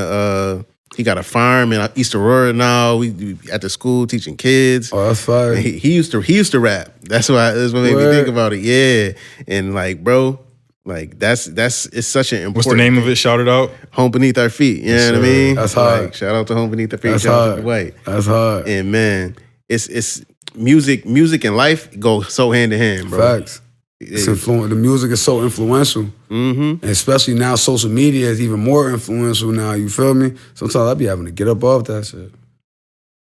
he got a farm in East Aurora now. We at the school teaching kids. Oh, that's fire. And he used to rap. That's what made me think about it. Yeah, and like, bro. Like it's such an important. What's the name of it? Shout it out. Home Beneath Our Feet. You know what I mean? That's hard. Like, shout out to Home Beneath Our Feet. That's Shout out hard. to White. That's hard. And man, it's music and life go so hand in hand, bro. Facts. The music is so influential. And especially now social media is even more influential now, you feel me? Sometimes I be having to get up off that shit.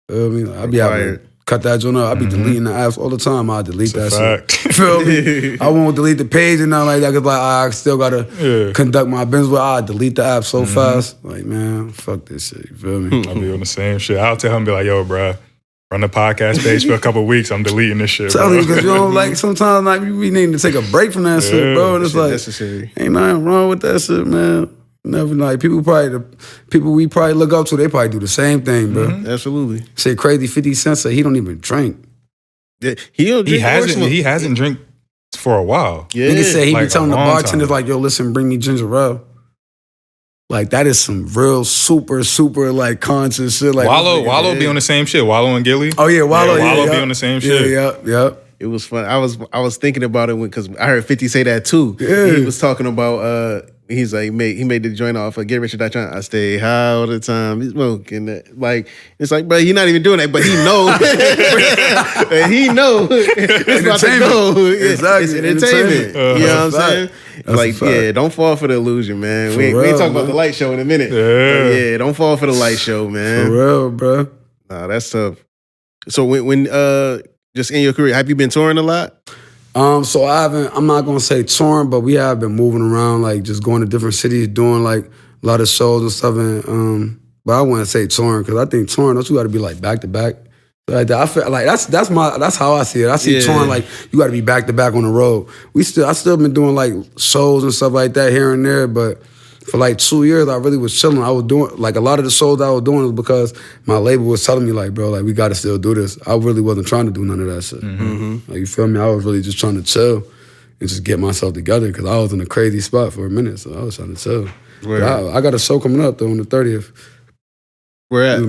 Feel me? Like, I be having to cut that joint up. I be deleting the apps all the time. I delete that shit. Feel me? I won't delete the page and nothing like that because like, I still gotta conduct my business, but I delete the app so fast. Like, man, fuck this shit. You feel me? I'll be on the same shit. I'll tell him, be like, yo, bro, run the podcast page for a couple of weeks. I'm deleting this shit, Tell bro. you, because you know, like sometimes like we need to take a break from that shit, bro. And it's like necessary. ain't nothing wrong with that shit, man. Never like people we probably look up to, they probably do the same thing, bro. Absolutely. Say crazy 50 Cent said he don't even drink. Yeah, He hasn't drank for a while. Yeah. Nigga said he like be telling a the long bartenders time. like, yo, listen, bring me ginger ale. Like that is some real super like conscious shit. Like Wallow be on the same shit. Wallow and Gilly. Oh yeah, Wallow. Wallow yeah, be on the same shit. Yeah. It was fun. I was thinking about it because I heard 50 say that too. Yeah. He was talking about He's like, he made the joint off of Get Rich or Die Trying. I stay high all the time. He's smoking that. Like, it's like, bro, he's not even doing that, but he knows. And he knows it's about to go. Exactly. It's entertainment. You know what I'm saying? Like, yeah, don't fall for the illusion, man. We ain't talking about the light show in a minute. Yeah, don't fall for the light show, man. For real, bro. Nah, that's tough. So when just in your career, have you been touring a lot? So I'm not gonna say touring, but we have been moving around, like just going to different cities, doing like a lot of shows and stuff. And but I wouldn't say touring because I think touring, you got to be like back to back. Like I feel like that's how I see it. I see touring like you got to be back to back on the road. I still been doing like shows and stuff like that here and there, but for like 2 years I really was chilling. I was doing like a lot of the shows I was doing was because my label was telling me like, bro, like we got to still do this. I really wasn't trying to do none of that shit. Like, you feel me? I was really just trying to chill and just get myself together because I was in a crazy spot for a minute, so I was trying to chill. I got a show coming up though on the 30th. Where at?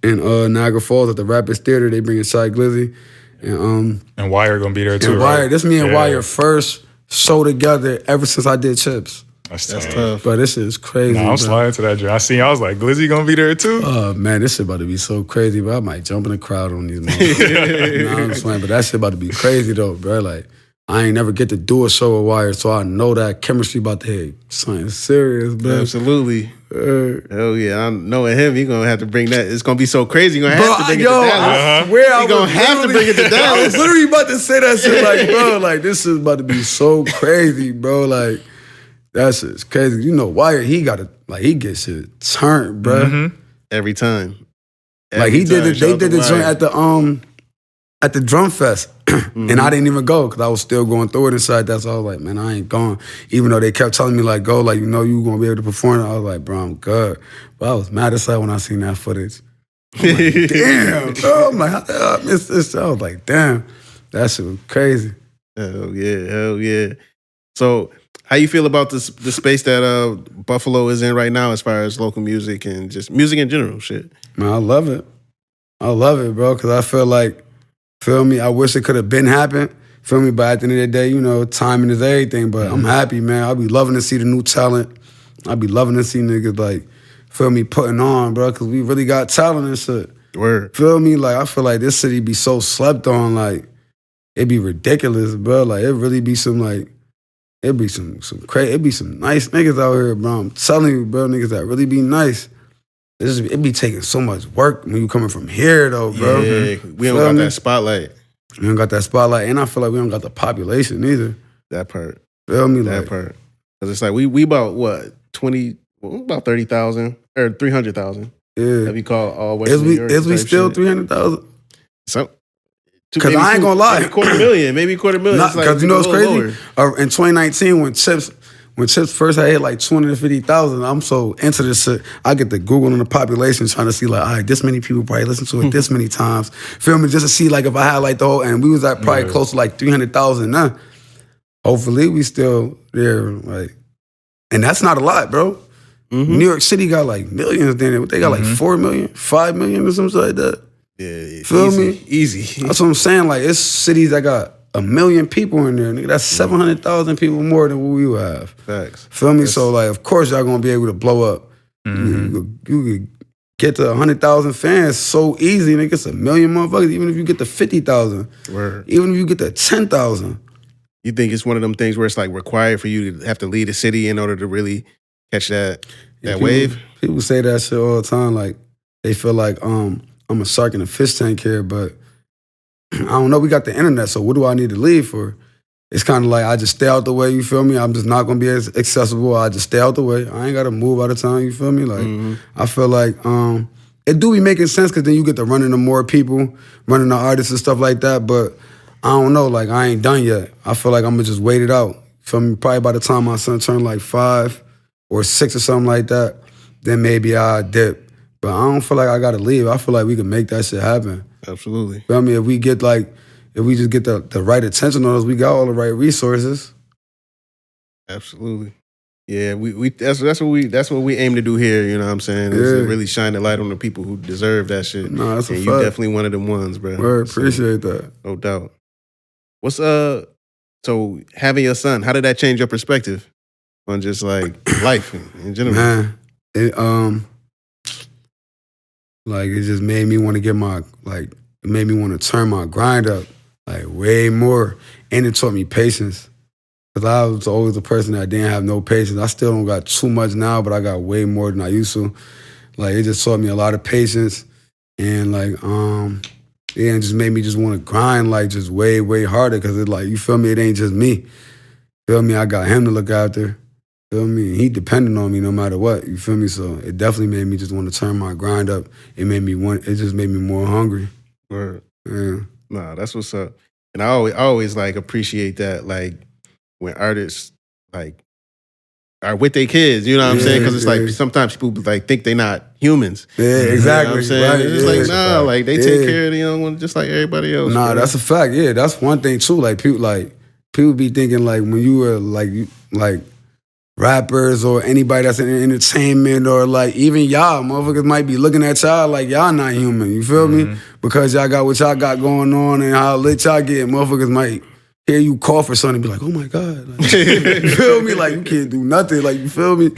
In Niagara Falls at the Rapids Theater. They bringing Shy Glizzy and Wire gonna be there too. And Wire, right? This me and Wire first show together ever since I did Chips. That's tough. But this is crazy. Nah, I'm sliding to that joint. I was like, Glizzy gonna be there too? Oh man, this shit about to be so crazy, bro. I might jump in the crowd on these motherfuckers. Nah, I'm just playing, but that shit about to be crazy though, bro. Like, I ain't never get to do a show with Wire, so I know that chemistry about to hit something serious, bro. Absolutely. Hell yeah, I'm knowing him. You're gonna have to bring that. It's gonna be so crazy. You're gonna have to bring it to Dallas. I swear You're gonna have to bring it to Dallas. I was literally about to say that shit, like, bro, like this is about to be so crazy, bro. Like, that shit's crazy. You know, Wire, he gets shit turned, bro. Every time. Like they did the joint at the Drum Fest. And I didn't even go because I was still going through it inside that. So I was like, man, I ain't going. Even though they kept telling me, like, go, like, you know, you going to be able to perform. I was like, bro, I'm good. But I was mad as hell when I seen that footage. I'm like, damn, bro. I'm like, how the hell I missed this? I was like, damn, that shit was crazy. Hell yeah. So how you feel about the space that Buffalo is in right now as far as local music and just music in general, shit? Man, I love it. I love it, bro, because I feel like, feel me, I wish it could have been happened. Feel me, but at the end of the day, you know, timing is everything. But I'm happy, man. I'll be loving to see the new talent. I'll be loving to see niggas, like, feel me, putting on, bro, because we really got talent and shit. Word. Feel me? Like, I feel like this city be so slept on, like, it be ridiculous, bro. Like, it really be some, like, it be some crazy, it be some nice niggas out here, bro. I'm telling you, bro, niggas that really be nice. It be taking so much work when you coming from here, though, bro. Yeah, we don't got that spotlight. We don't got that spotlight, and I feel like we don't got the population either. That part. Feel me? That part. Because it's like, we about, what, about 30,000 or 300,000. Yeah. That we call all West New York. Is we still 300,000? So, because I ain't gonna lie. Maybe $250,000. Because you know what's crazy? In 2019, when Chips first had hit like 250,000, I'm so into this shit. I get to Google on the population trying to see like, all right, this many people probably listen to it this many times. Feel me? Just to see like if I had like the whole, and we was at probably close to like 300,000 now. Hopefully we still there, like, and that's not a lot, bro. New York City got like millions in it. They got like 4 million, 5 million or something like that. Yeah, feel me? Easy. That's what I'm saying. Like, it's cities that got 1 million people in there, nigga. That's 700,000 people more than what we would have. Facts. Feel me? So, like, of course y'all gonna be able to blow up. You could get to 100,000 fans so easy, nigga. It's 1 million motherfuckers. Even if you get to 50,000, even if you get to 10,000. You think it's one of them things where it's like required for you to have to lead a city in order to really catch that wave? People say that shit all the time. Like, they feel like I'm a shark in a fish tank here, but I don't know. We got the internet, so what do I need to leave for? It's kind of like I just stay out the way, you feel me? I'm just not going to be as accessible. I just stay out the way. I ain't got to move out of town, you feel me? Like, I feel like it do be making sense because then you get to run into more people, running the artists and stuff like that, but I don't know. Like, I ain't done yet. I feel like I'm going to just wait it out. Feel me? Probably by the time my son turned like 5 or 6 or something like that, then maybe I'll dip. But I don't feel like I gotta leave. I feel like we can make that shit happen. Absolutely. But I mean, if we just get the right attention on us, we got all the right resources. Absolutely. Yeah, that's what we aim to do here, you know what I'm saying? Is to really shine the light on the people who deserve that shit. No, that's a fact. You definitely one of them ones, bro. Word, appreciate that. No doubt. What's so having your son, how did that change your perspective? on just like life in general? Man, it like it just made me want to it made me want to turn my grind up like way more, and it taught me patience. Cause I was always a person that didn't have no patience. I still don't got too much now, but I got way more than I used to. Like it just taught me a lot of patience, and like yeah, and just made me just want to grind like just way, way harder. Cause it like, you feel me, it ain't just me. Feel me, I got him to look after. Feel me, he depending on me no matter what. You feel me? So it definitely made me just want to turn my grind up. It just made me more hungry. Word. Yeah. Nah, that's what's up. And I always like appreciate that, like when artists like are with their kids, you know what I'm saying? Because it's like sometimes people like think they're not humans. Yeah, exactly. You know what I'm saying? Right, It's like, nah, like they take care of the young one just like everybody else. Nah, bro. that's a fact. Yeah, that's one thing too. Like people be thinking like when you were like rappers or anybody that's in entertainment or like even y'all motherfuckers might be looking at y'all like y'all not human. You feel me? Because y'all got what y'all got going on and how lit y'all get. Motherfuckers might hear you cough or something and be like, oh my God. Like, you feel me? Like you can't do nothing. Like you feel me?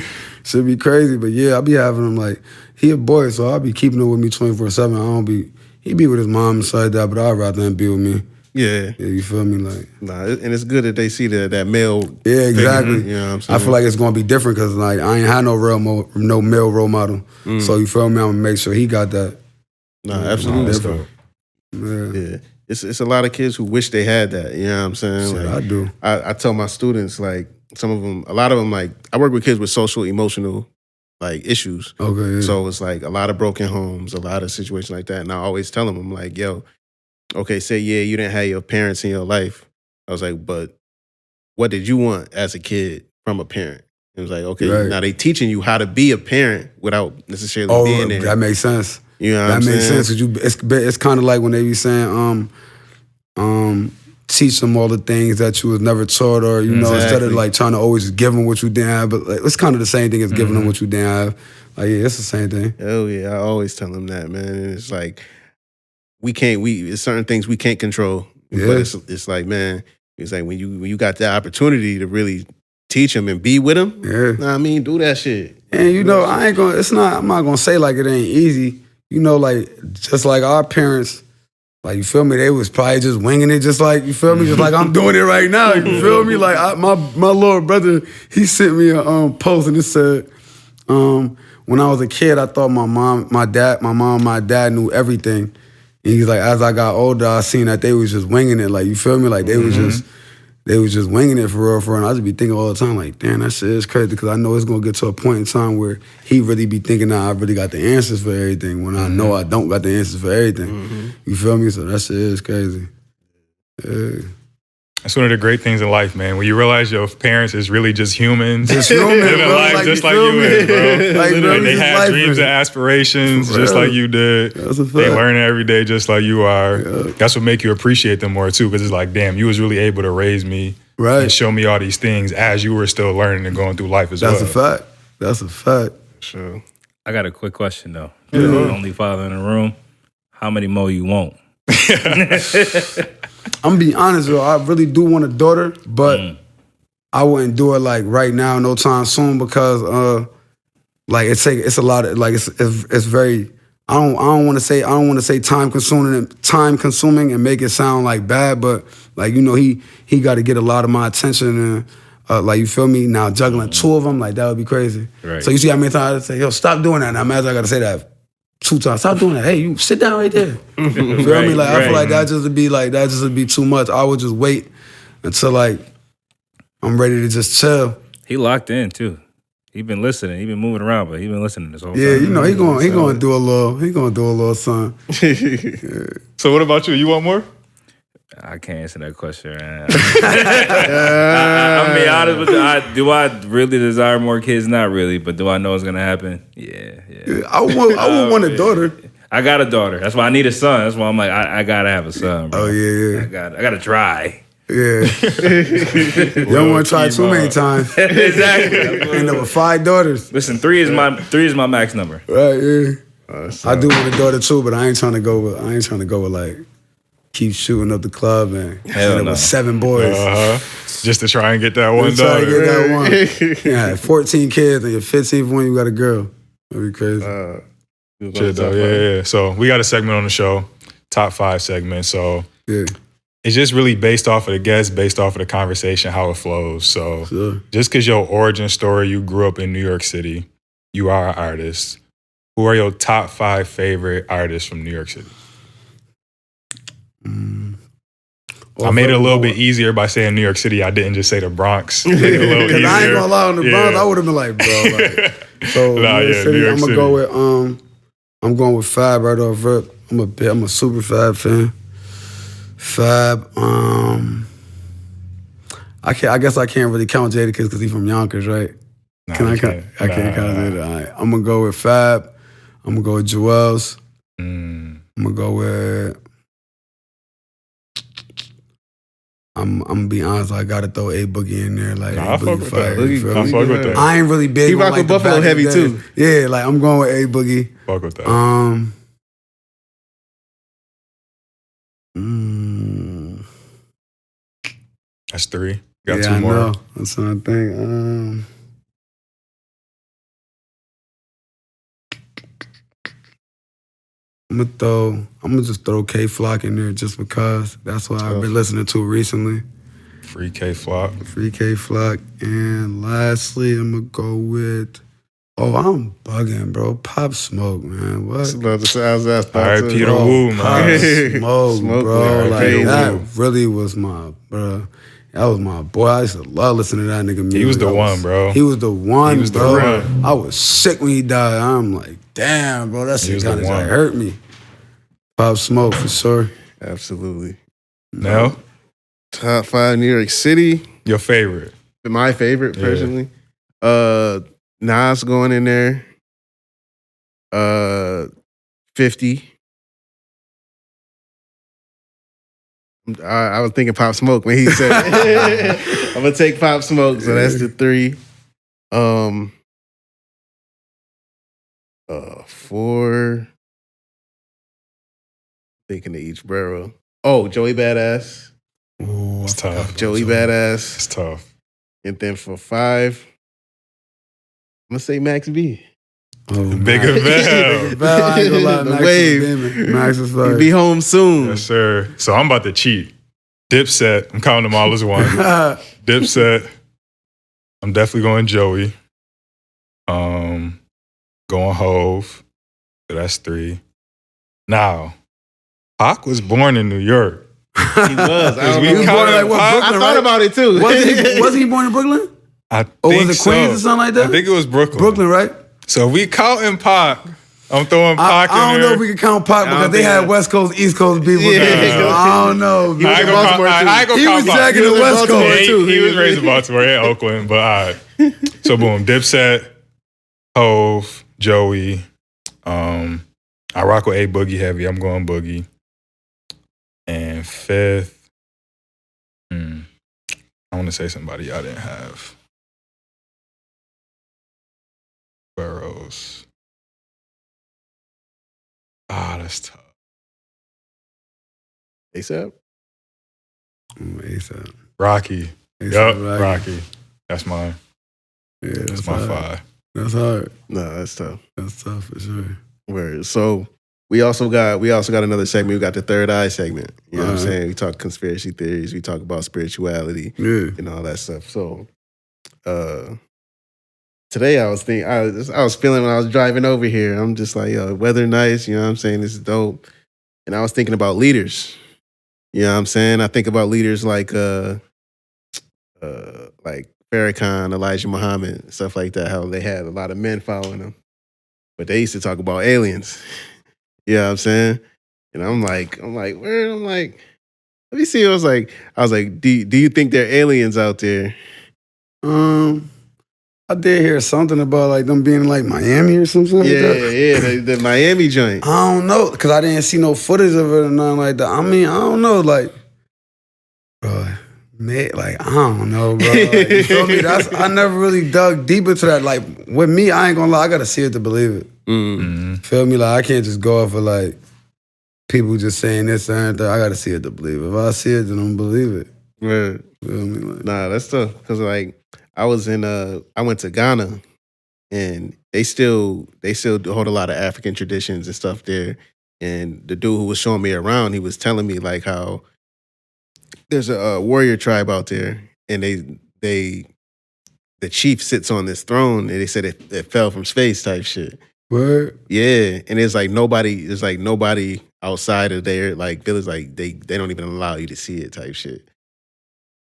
Should be crazy. But yeah, I be having him like, he a boy, so I'll be keeping him with me 24/7. He be with his mom and stuff like that, but I'd rather him be with me. Yeah. Yeah, you feel me? Like, nah, and it's good that they see that male. Yeah, exactly. Figure, you know what I'm saying? I feel like it's gonna be different because like I ain't had no male role model. So you feel me? I'm gonna make sure he got that. Nah, absolutely. Different. Yeah. It's a lot of kids who wish they had that. You know what I'm saying? Shit, like, I do. I tell my students, like some of them, a lot of them, like I work with kids with social, emotional, like issues. Okay. Yeah. So it's like a lot of broken homes, a lot of situations like that. And I always tell them, I'm like, yo, okay, say yeah, you didn't have your parents in your life. I was like, but what did you want as a kid from a parent? It was like, okay, Right. now they teaching you how to be a parent without necessarily being there. That makes sense. You know what That I'm makes saying? sense. It's kind of like when they be saying, teach them all the things that you was never taught, or you know, instead of like trying to always give them what you didn't have. But like, it's kind of the same thing as giving them what you didn't have. Like, yeah, it's the same thing. Oh yeah, I always tell them that, man. And it's like it's certain things we can't control. Yeah. But it's like, man, it's like when you got the opportunity to really teach them and be with them. Yeah. Nah, I mean, do that shit. And you know, I'm not gonna say like it ain't easy. You know, like just like our parents, like you feel me, they was probably just winging it, just like you feel me, just like I'm doing it right now. You feel me? Like my little brother, he sent me a post and it said, when I was a kid, I thought my mom, my dad knew everything. And he's like, as I got older, I seen that they was just winging it. Like you feel me? Like they was just winging it for real. And I just be thinking all the time, like, damn, that shit is crazy because I know it's gonna get to a point in time where he really be thinking that I really got the answers for everything when I know I don't got the answers for everything. You feel me? So that shit is crazy. Yeah. That's one of the great things in life, man. When you realize your parents is really just humans. Just human, living bro. life Like, just you like feel you me? is, bro. Like, bro, And they just have life, dreams man. and aspirations For just real. like you did. That's a They fact. learning every day just like you are. Yeah. That's what make you appreciate them more too, because it's like, damn, you was really able to raise me and show me all these things as you were still learning and going through life as That's well. a fact. That's a fact. Sure. I got a quick question though. You're the only father in the room. How many more you want? I'm gonna be honest, though. I really do want a daughter, but I wouldn't do it like right now, no time soon, because like it's a lot of like it's very. I don't want to say time consuming and make it sound like bad, but like you know he got to get a lot of my attention and like you feel me now juggling two of them like that would be crazy. Right. So you see how many times I say yo stop doing that. Now imagine I got to say that 2 times. Stop doing that. Hey, you sit down right there. You feel me? Like I feel like that just would be too much. I would just wait until like I'm ready to just chill. He locked in too. He been listening. He been moving around, but he been listening this whole Yeah, time. you know he gonna do a little something. So what about you? You want more? I can't answer that question, man. I'm being honest with you. Do I really desire more kids? Not really, but do I know it's gonna happen? Yeah. I would want a daughter. I got a daughter. That's why I need a son. That's why I'm like, I gotta have a son, bro. Oh yeah. I gotta try. Yeah. You don't want to try too many times. Exactly. End up with 5 daughters. Listen, 3 is my max number. Right, yeah. I do want a daughter too, but I ain't trying to go with like keep shooting up the club and Hell it no. was 7 boys. Just to try and get that one Try to daughter. get that one. Yeah, 14 kids and your 15th one, you got a girl. That'd be crazy. Shit, though. Yeah. So we got a segment on the show, top 5 segment. So Yeah. it's just really based off of the guests, based off of the conversation, how it flows. So Sure. just because your origin story, you grew up in New York City, you are an artist. Who are your top 5 favorite artists from New York City? I made it a little bit easier by saying New York City. I didn't just say the Bronx. Make it a little Because I ain't easier. gonna lie, on the Bronx, I would have been like, bro. So Nah, New York yeah, City, New York I'm gonna City. go with I'm going with Fab right off rip. I'm a super Fab fan. Fab. I guess I can't really count Jadakiss because he's from Yonkers, right? Nah, Can I you count? I can't count Nah. Jada. All right. I'm gonna go with Fab. I'm gonna go with Joel's. Mm. I'm gonna go with. I'm gonna be honest. I gotta throw A Boogie in there. Like Nah, I A fuck Boogie with fire. that. You feel I me? fuck with that. I ain't really big. He on rock like with the Buffalo back of heavy, the too. days. Yeah, like I'm going with A Boogie. Fuck with that. That's 3. Got yeah, 2 I more. know. That's what I think. I'm gonna just throw K Flock in there just because that's what I've been listening to recently. Free K Flop. Free K Flock. And lastly, I'm gonna go with I'm bugging, bro. Pop Smoke, man. What? I was about All right, to- Peter Oh, Wu, Pop man. Smoke, Smoke, bro. man. Like Crazy. that really was my bro. That was my boy. I used to love listening to that nigga music. He was the one, bro. He was the one, He was the bro. one. I was sick when he died. I'm like, damn, bro. That He shit was the kind of one. hurt me. Pop Smoke for sure. Absolutely. Now, Top 5 New York City. your favorite. My favorite, Yeah. personally. Nas going in there. 50. I was thinking Pop Smoke when he said I'm gonna take Pop Smoke, so that's the 3. 4. Thinking of each borough. Oh, Joey Badass. Ooh, It's tough. Joey Badass. It's tough. And then for 5, I'm gonna say Max B. Oh, Bigger Max. Bell. Bell, I ain't gonna lie. The Max wave. is demon. Max is He'll like, be home soon. Yes, sir. So I'm about to cheat. Dipset. I'm counting them all as one. Dipset. I'm definitely going Joey. Going Hove. So that's 3. Now, Pac was born in New York. He was. I, don't We know. was counting born like what, Pac? I Brooklyn, thought right? about it too. Wasn't he born in Brooklyn? I Or think was it Queens so. or something like that? I think it was Brooklyn. Brooklyn, right? So if we counting Pac, I'm throwing I Pac in don't there. know if we can count Pac I don't because they think had that- West Coast, East Coast people. Yeah. So I don't know. He was I ain't in gonna Baltimore, count- too. I ain't gonna He count was Pac. jacking the in West Baltimore, Coast. Yeah, too. he was raised in Baltimore and Oakland, but all right. So boom, Dipset, Hove, Joey. I rock with A Boogie heavy. I'm going Boogie. And 5th, I want to say somebody I didn't have. Burroughs. That's tough. ASAP. ASAP. Rocky. ASAP Yup, Rocky. That's mine. Yeah, That's my hard. 5. That's hard. No, that's tough. That's tough for sure. Word. So we also got another segment. We got the Third Eye segment. You know what I'm Alright. saying? We talk conspiracy theories. We talk about spirituality Yeah. and all that stuff. So today I was feeling when I was driving over here. I'm just like, yo, weather nice. You know what I'm saying? This is dope. And I was thinking about leaders. You know what I'm saying? I think about leaders like Farrakhan, Elijah Muhammad, stuff like that, how they had a lot of men following them. But they used to talk about aliens. You know what I'm saying? And I'm like, where? I'm like, let me see. I was like, do you think there are aliens out there? I did hear something about like them being in like Miami or something. Yeah, like that. yeah, the Miami joint. I don't know because I didn't see no footage of it or nothing like that. I mean, I don't know, like, bro, man, like I don't know, bro. Like, you feel me? I never really dug deep into that. Like with me, I ain't gonna lie, I gotta see it to believe it. Mm. Feel me? Like I can't just go off of like people just saying this and that. I gotta see it to believe it. If I see it, then I'm believe it. Right. You feel me? Like, Nah, that's tough. Cause like I went to Ghana, and they still hold a lot of African traditions and stuff there. And the dude who was showing me around, he was telling me like how there's a warrior tribe out there, and the chief sits on this throne, and they said it fell from space type shit. word? Yeah, and it's like nobody outside of their like village, like they don't even allow you to see it type shit.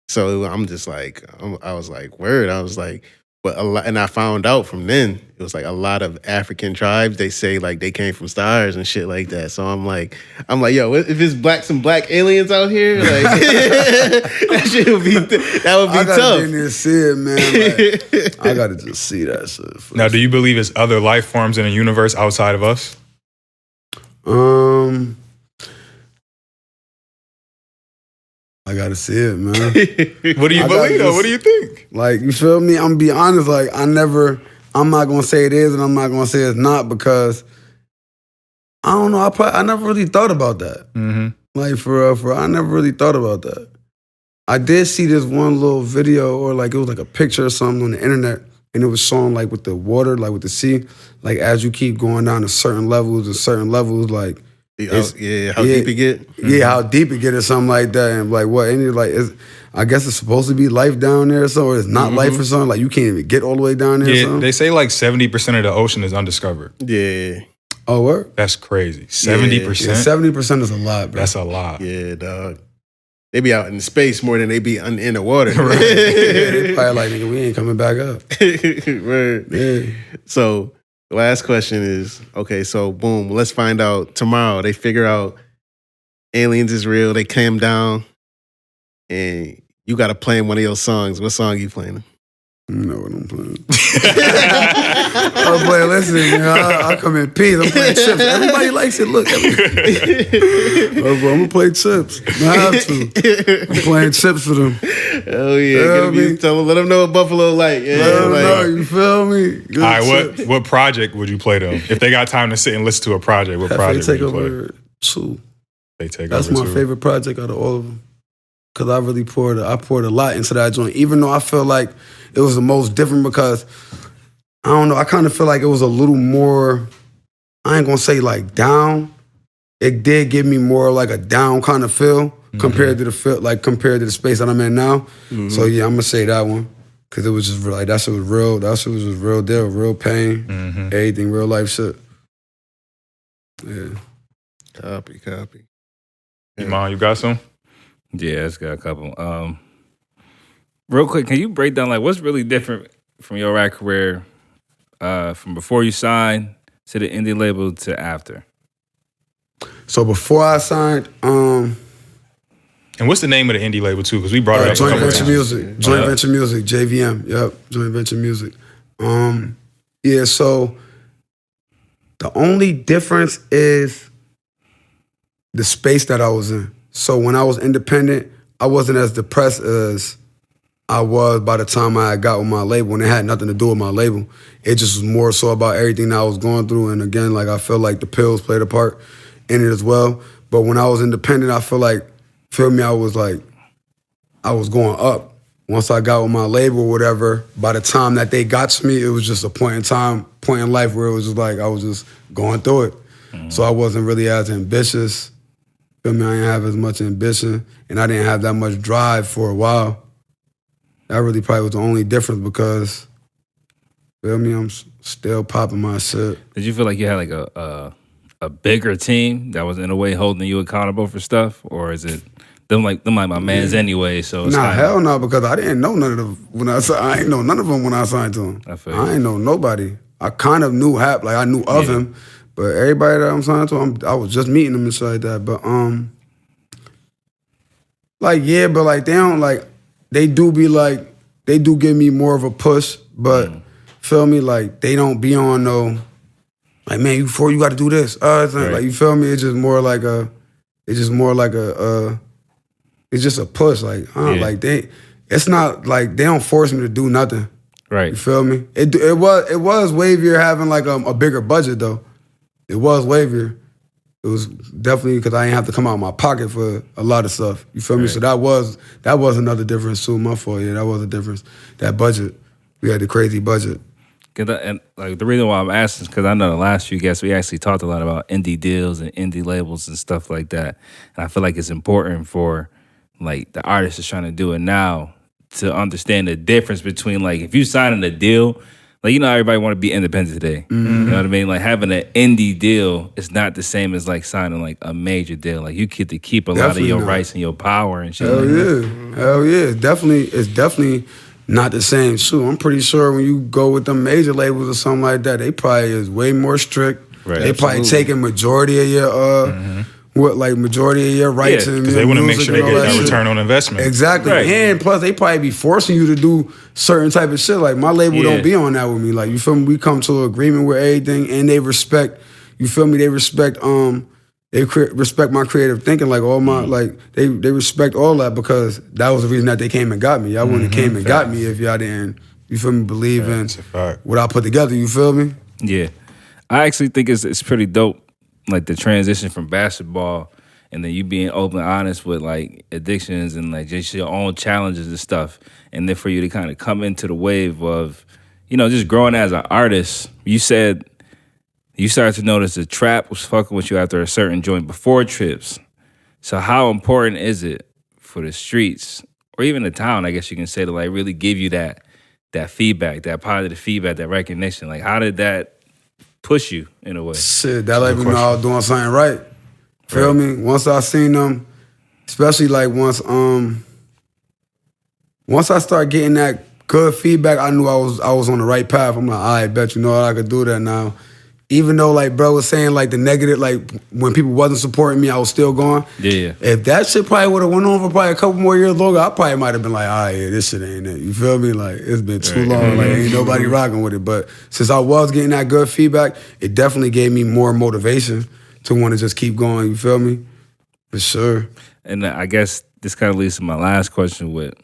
So I'm just like, I was like, word. I was like, but a lot, and I found out from then it was like a lot of African tribes. They say like they came from stars and shit like that. So I'm like, yo, what if it's some black aliens out here? Like that shit would be I gotta tough. be in there and see it, man. Like, I gotta just see that shit. First. Now, do you believe it's other life forms in the universe outside of us? I gotta see it, man. What do you I believe, gotta though? just- What do you think? Like, you feel me? I'm gonna be honest, like, I'm not gonna say it is and I'm not gonna say it's not because I don't know, I never really thought about that. Mm-hmm. Like, for real, I never really thought about that. I did see this one little video or like, it was like a picture or something on the internet and it was showing like with the water, like with the sea, like as you keep going down to certain levels, like, How deep it get? yeah, how deep it get or something like that, and like what, and like, I guess it's supposed to be life down there, or something, or it's not life or something. Like you can't even get all the way down there. Or Yeah, something. they say like 70% of the ocean is undiscovered. Yeah, Oh, what? That's crazy. 70%? 70% is a lot, bro. That's a lot. yeah, dog. They be out in space more than they be in the water. Right. Yeah, they probably like, nigga, we ain't coming back up. Right. Yeah. So the last question is, okay, so boom, let's find out tomorrow. They figure out aliens is real. They came down, and you got to play one of your songs. What song you playing? You know what I'm playing. I'm playing, listen, you know, I come in peace. I'm playing chips. Everybody likes it. Look, I'm gonna play chips. I have to. I'm playing chips for them. Oh yeah, let them know what Buffalo like. Yeah, Let them like, know, you feel me? Good All right, chips. what project would you play though? If they got time to sit and listen to a project, what project would you play? TAKEOVER 2. They take That's over my too. favorite project out of all of them. Cause I really poured a lot into that joint. Even though I feel like it was the most different because I don't know, I kind of feel like it was a little more, I ain't gonna say like down. It did give me more like a down kind of feel compared to the space that I'm in now. So yeah, I'm gonna say that one. Cause it was just like that shit was real. That shit was just real deal, real pain, everything, real life shit. Yeah. Copy. Iman, you got some? Yeah, it's got a couple. Real quick, can you break down like what's really different from your rap career from before you signed to the indie label to after? So before I signed, And what's the name of the indie label too? Because we brought it up a Joint couple Venture times. Music. Joint Venture Music, JVM. Yep, Joint Venture Music. Yeah, so the only difference is the space that I was in. So when I was independent, I wasn't as depressed as I was by the time I got with my label, and it had nothing to do with my label. It just was more so about everything that I was going through. And again, like I feel like the pills played a part in it as well. But when I was independent, I feel like, I was going up. Once I got with my label or whatever, by the time that they got to me, it was just a point in life where it was just like I was just going through it. So I wasn't really as ambitious. Feel me? I didn't have as much ambition, and I didn't have that much drive for a while. That really probably was the only difference because, feel me, I'm still popping my shit. Did you feel like you had like a bigger team that was in a way holding you accountable for stuff, or is it them like my mans anyway? So it's Nah, kinda, hell no, because I didn't know none of them when I ain't know none of them when I signed to him. I feel you. I ain't know nobody. I kind of knew Hap, like I knew of him, but everybody that I'm signed to, I was just meeting them and shit like that. But they don't like, they do give me more of a push, but feel me, like they don't be on no, like man, you got to do this. Like you feel me? It's just more like it's just a push. Like it's not like they don't force me to do nothing. right? You feel me? It was wavier having like a bigger budget though. It was wavier. It was definitely because I ain't have to come out of my pocket for a lot of stuff. You feel me? So that was another difference too. My fault. Yeah, that was a difference. That budget, we had the crazy budget. And like the reason why I'm asking is because I know the last few guests we actually talked a lot about indie deals and indie labels and stuff like that. And I feel like it's important for like the artist that's trying to do it now to understand the difference between like if you signing a deal, like you know everybody want to be independent today. You know what I mean? Like having an indie deal is not the same as like signing like a major deal. Like you get to keep a lot of your rights and your power and shit. Hell yeah, hell yeah. It's definitely not the same shoe. I'm pretty sure when you go with them major labels or something like that, they probably is way more strict. Right. They probably taking majority of your majority of your rights and because they want to make sure they get that shit. return on investment. Exactly. Right. And plus they probably be forcing you to do certain type of shit. Like my label don't be on that with me. Like you feel me? We come to an agreement with everything and they respect, you feel me? They respect respect my creative thinking, like all my like they respect all that because that was the reason that they came and got me. Y'all wouldn't have came and got me if y'all didn't, you feel me, believe in what I put together, you feel me? Yeah. I actually think it's pretty dope, like the transition from basketball and then you being open and honest with like addictions and like just your own challenges and stuff. And then for you to kind of come into the wave of, you know, just growing as an artist. You said you started to notice the trap was fucking with you after a certain joint before trips. So how important is it for the streets or even the town, I guess you can say, to like really give you that feedback, that positive feedback, that recognition? Like how did that push you in a way? Shit, that let me know I was doing something right. Feel me? Once I seen them, especially like once I started getting that good feedback, I knew I was on the right path. I'm like, I bet you know I could do that now. Even though like bro was saying like the negative, like when people wasn't supporting me, I was still going. Yeah. If that shit probably would have went on for probably a couple more years longer, I probably might have been like, all right, yeah, this shit ain't it. You feel me? Like it's been too long. Like ain't nobody rocking with it. But since I was getting that good feedback, it definitely gave me more motivation to want to just keep going. You feel me? For sure. And I guess this kind of leads to my last question with,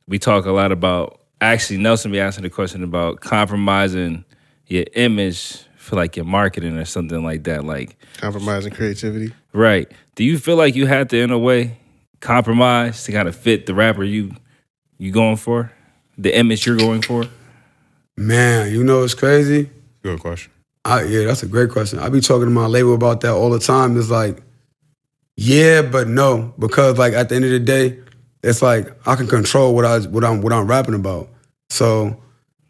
we talk a lot about, actually Nelson be asking the question about compromising your image for like your marketing or something like that. Like Compromising creativity. right. Do you feel like you had to, in a way, compromise to kind of fit the rapper you going for? The image you're going for? Man, you know it's crazy? Good question. Yeah, that's a great question. I be talking to my label about that all the time. It's like, yeah, but no, because like at the end of the day, it's like I can control what I'm rapping about. So,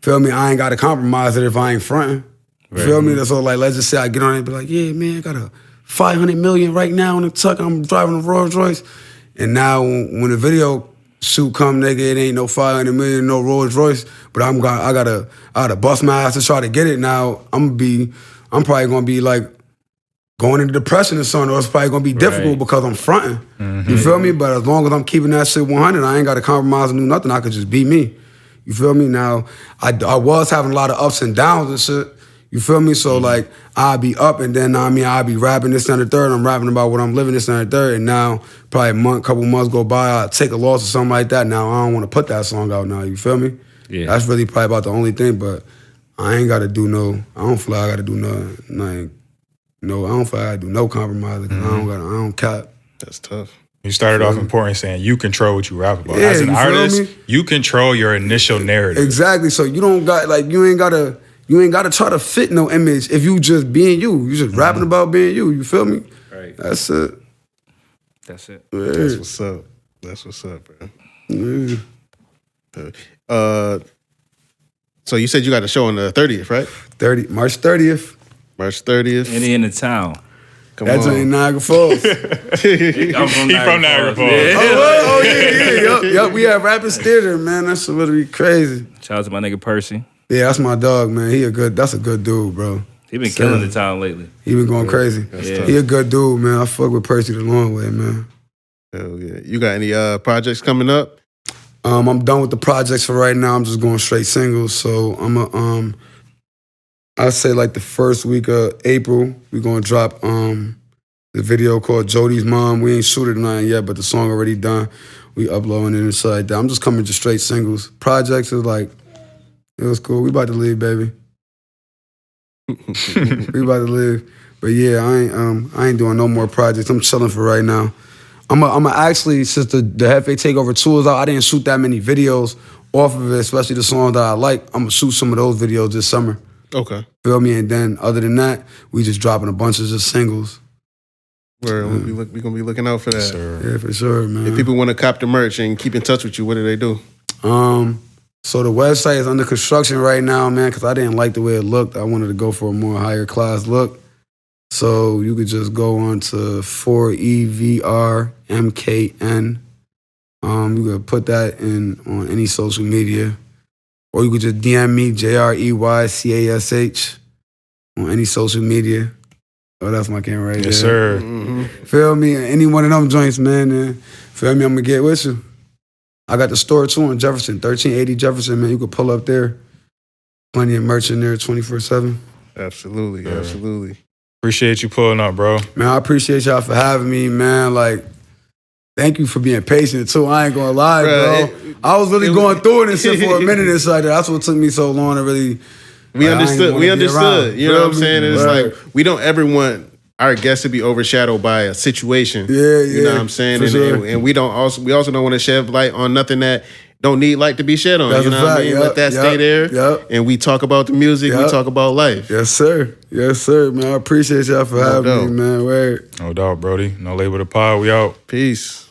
feel me? I ain't got to compromise it if I ain't fronting. Right. Feel me? So like, let's just say I get on it and be like, yeah, man, I got a $500 million right now in the tuck. I'm driving a Rolls Royce, and now when the video shoot come, nigga, it ain't no $500 million, no Rolls Royce, but I gotta bust my ass to try to get it. Now I'm probably gonna be like going into depression or something, or it's probably gonna be difficult because I'm fronting. You feel me? But as long as I'm keeping that shit 100, I ain't gotta compromise and do nothing. I could just be me. You feel me? Now I was having a lot of ups and downs and shit. You feel me? So like I'll be up and then I'll be rapping this and the third. I'm rapping about what I'm living this and the third. And now probably couple months go by, I'll take a loss or something like that. Now I don't want to put that song out now. You feel me? Yeah. That's really probably about the only thing. But I ain't got to do I don't feel like I got to do nothing. No, I don't feel like I do no compromise. I don't cap. That's tough. You started off important saying you control what you rap about. Yeah, As an you feel artist, me? you control your initial narrative. Exactly. So you don't got you ain't gotta try to fit no image if you just being you. You just rapping about being you. You feel me? Right. That's it. That's it. Yeah. That's what's up. That's what's up, bro. Yeah. So you said you got a show on the 30th, right? March 30th. March 30th. Any in the town. Come That's on. in Niagara Falls. I'm from Niagara Falls. Yeah. Yup. We have Rapids Theater, man. That's literally crazy. Shout out to my nigga Percy. Yeah, that's my dog, man. That's a good dude, bro. He been killing the town lately. He been going crazy. Yeah. He a good dude, man. I fuck with Percy the long way, man. Hell yeah. You got any projects coming up? I'm done with the projects for right now. I'm just going straight singles. So I'd say like the first week of April, we're gonna drop the video called Jody's Mom. We ain't shoot it or nothing yet, but the song already done. We uploading it and shit like that. I'm just coming to straight singles. Projects is like, it was cool. We about to leave, baby. We about to leave. But yeah, I ain't doing no more projects. I'm chilling for right now. I'm actually, since the JEFE TAKEOVER 2 is out, I didn't shoot that many videos off of it, especially the songs that I like. I'm gonna shoot some of those videos this summer. Okay. Feel me? And then other than that, we just dropping a bunch of just singles. We're gonna be looking out for that. Sir. Yeah, for sure, man. If people want to cop the merch and keep in touch with you, what do they do? So the website is under construction right now, man, because I didn't like the way it looked. I wanted to go for a more higher class look. So you could just go on to 4EVRMKN. You could put that in on any social media. Or you could just DM me, JREYCASH, on any social media. Oh, that's my camera right there. Yes, sir. Mm-hmm. Feel me? Any one of them joints, man. Feel me? I'm going to get with you. I got the store, too, in Jefferson, 1380 Jefferson, man. You could pull up there. Plenty of merch in there 24/7. Absolutely, absolutely. Appreciate you pulling up, bro. Man, I appreciate y'all for having me, man. Like, thank you for being patient, too. I ain't going to lie, bro. I was really going through it and shit for a minute inside there. That's what took me so long to really... We understood. You know what I'm saying? And it's Right. like, we don't ever want our guests to be overshadowed by a situation. Yeah. You know what I'm saying? For And, sure. and we also don't want to shed light on nothing that don't need light to be shed on. That's you a know what I fact. mean? Yep, Let that stay there. Yep. And we talk about the music, we Yep. talk about life. Yes, sir. Yes, sir, man. I appreciate y'all for having doubt. me, man. Word. No doubt, Brody. No label the pod. We out. Peace.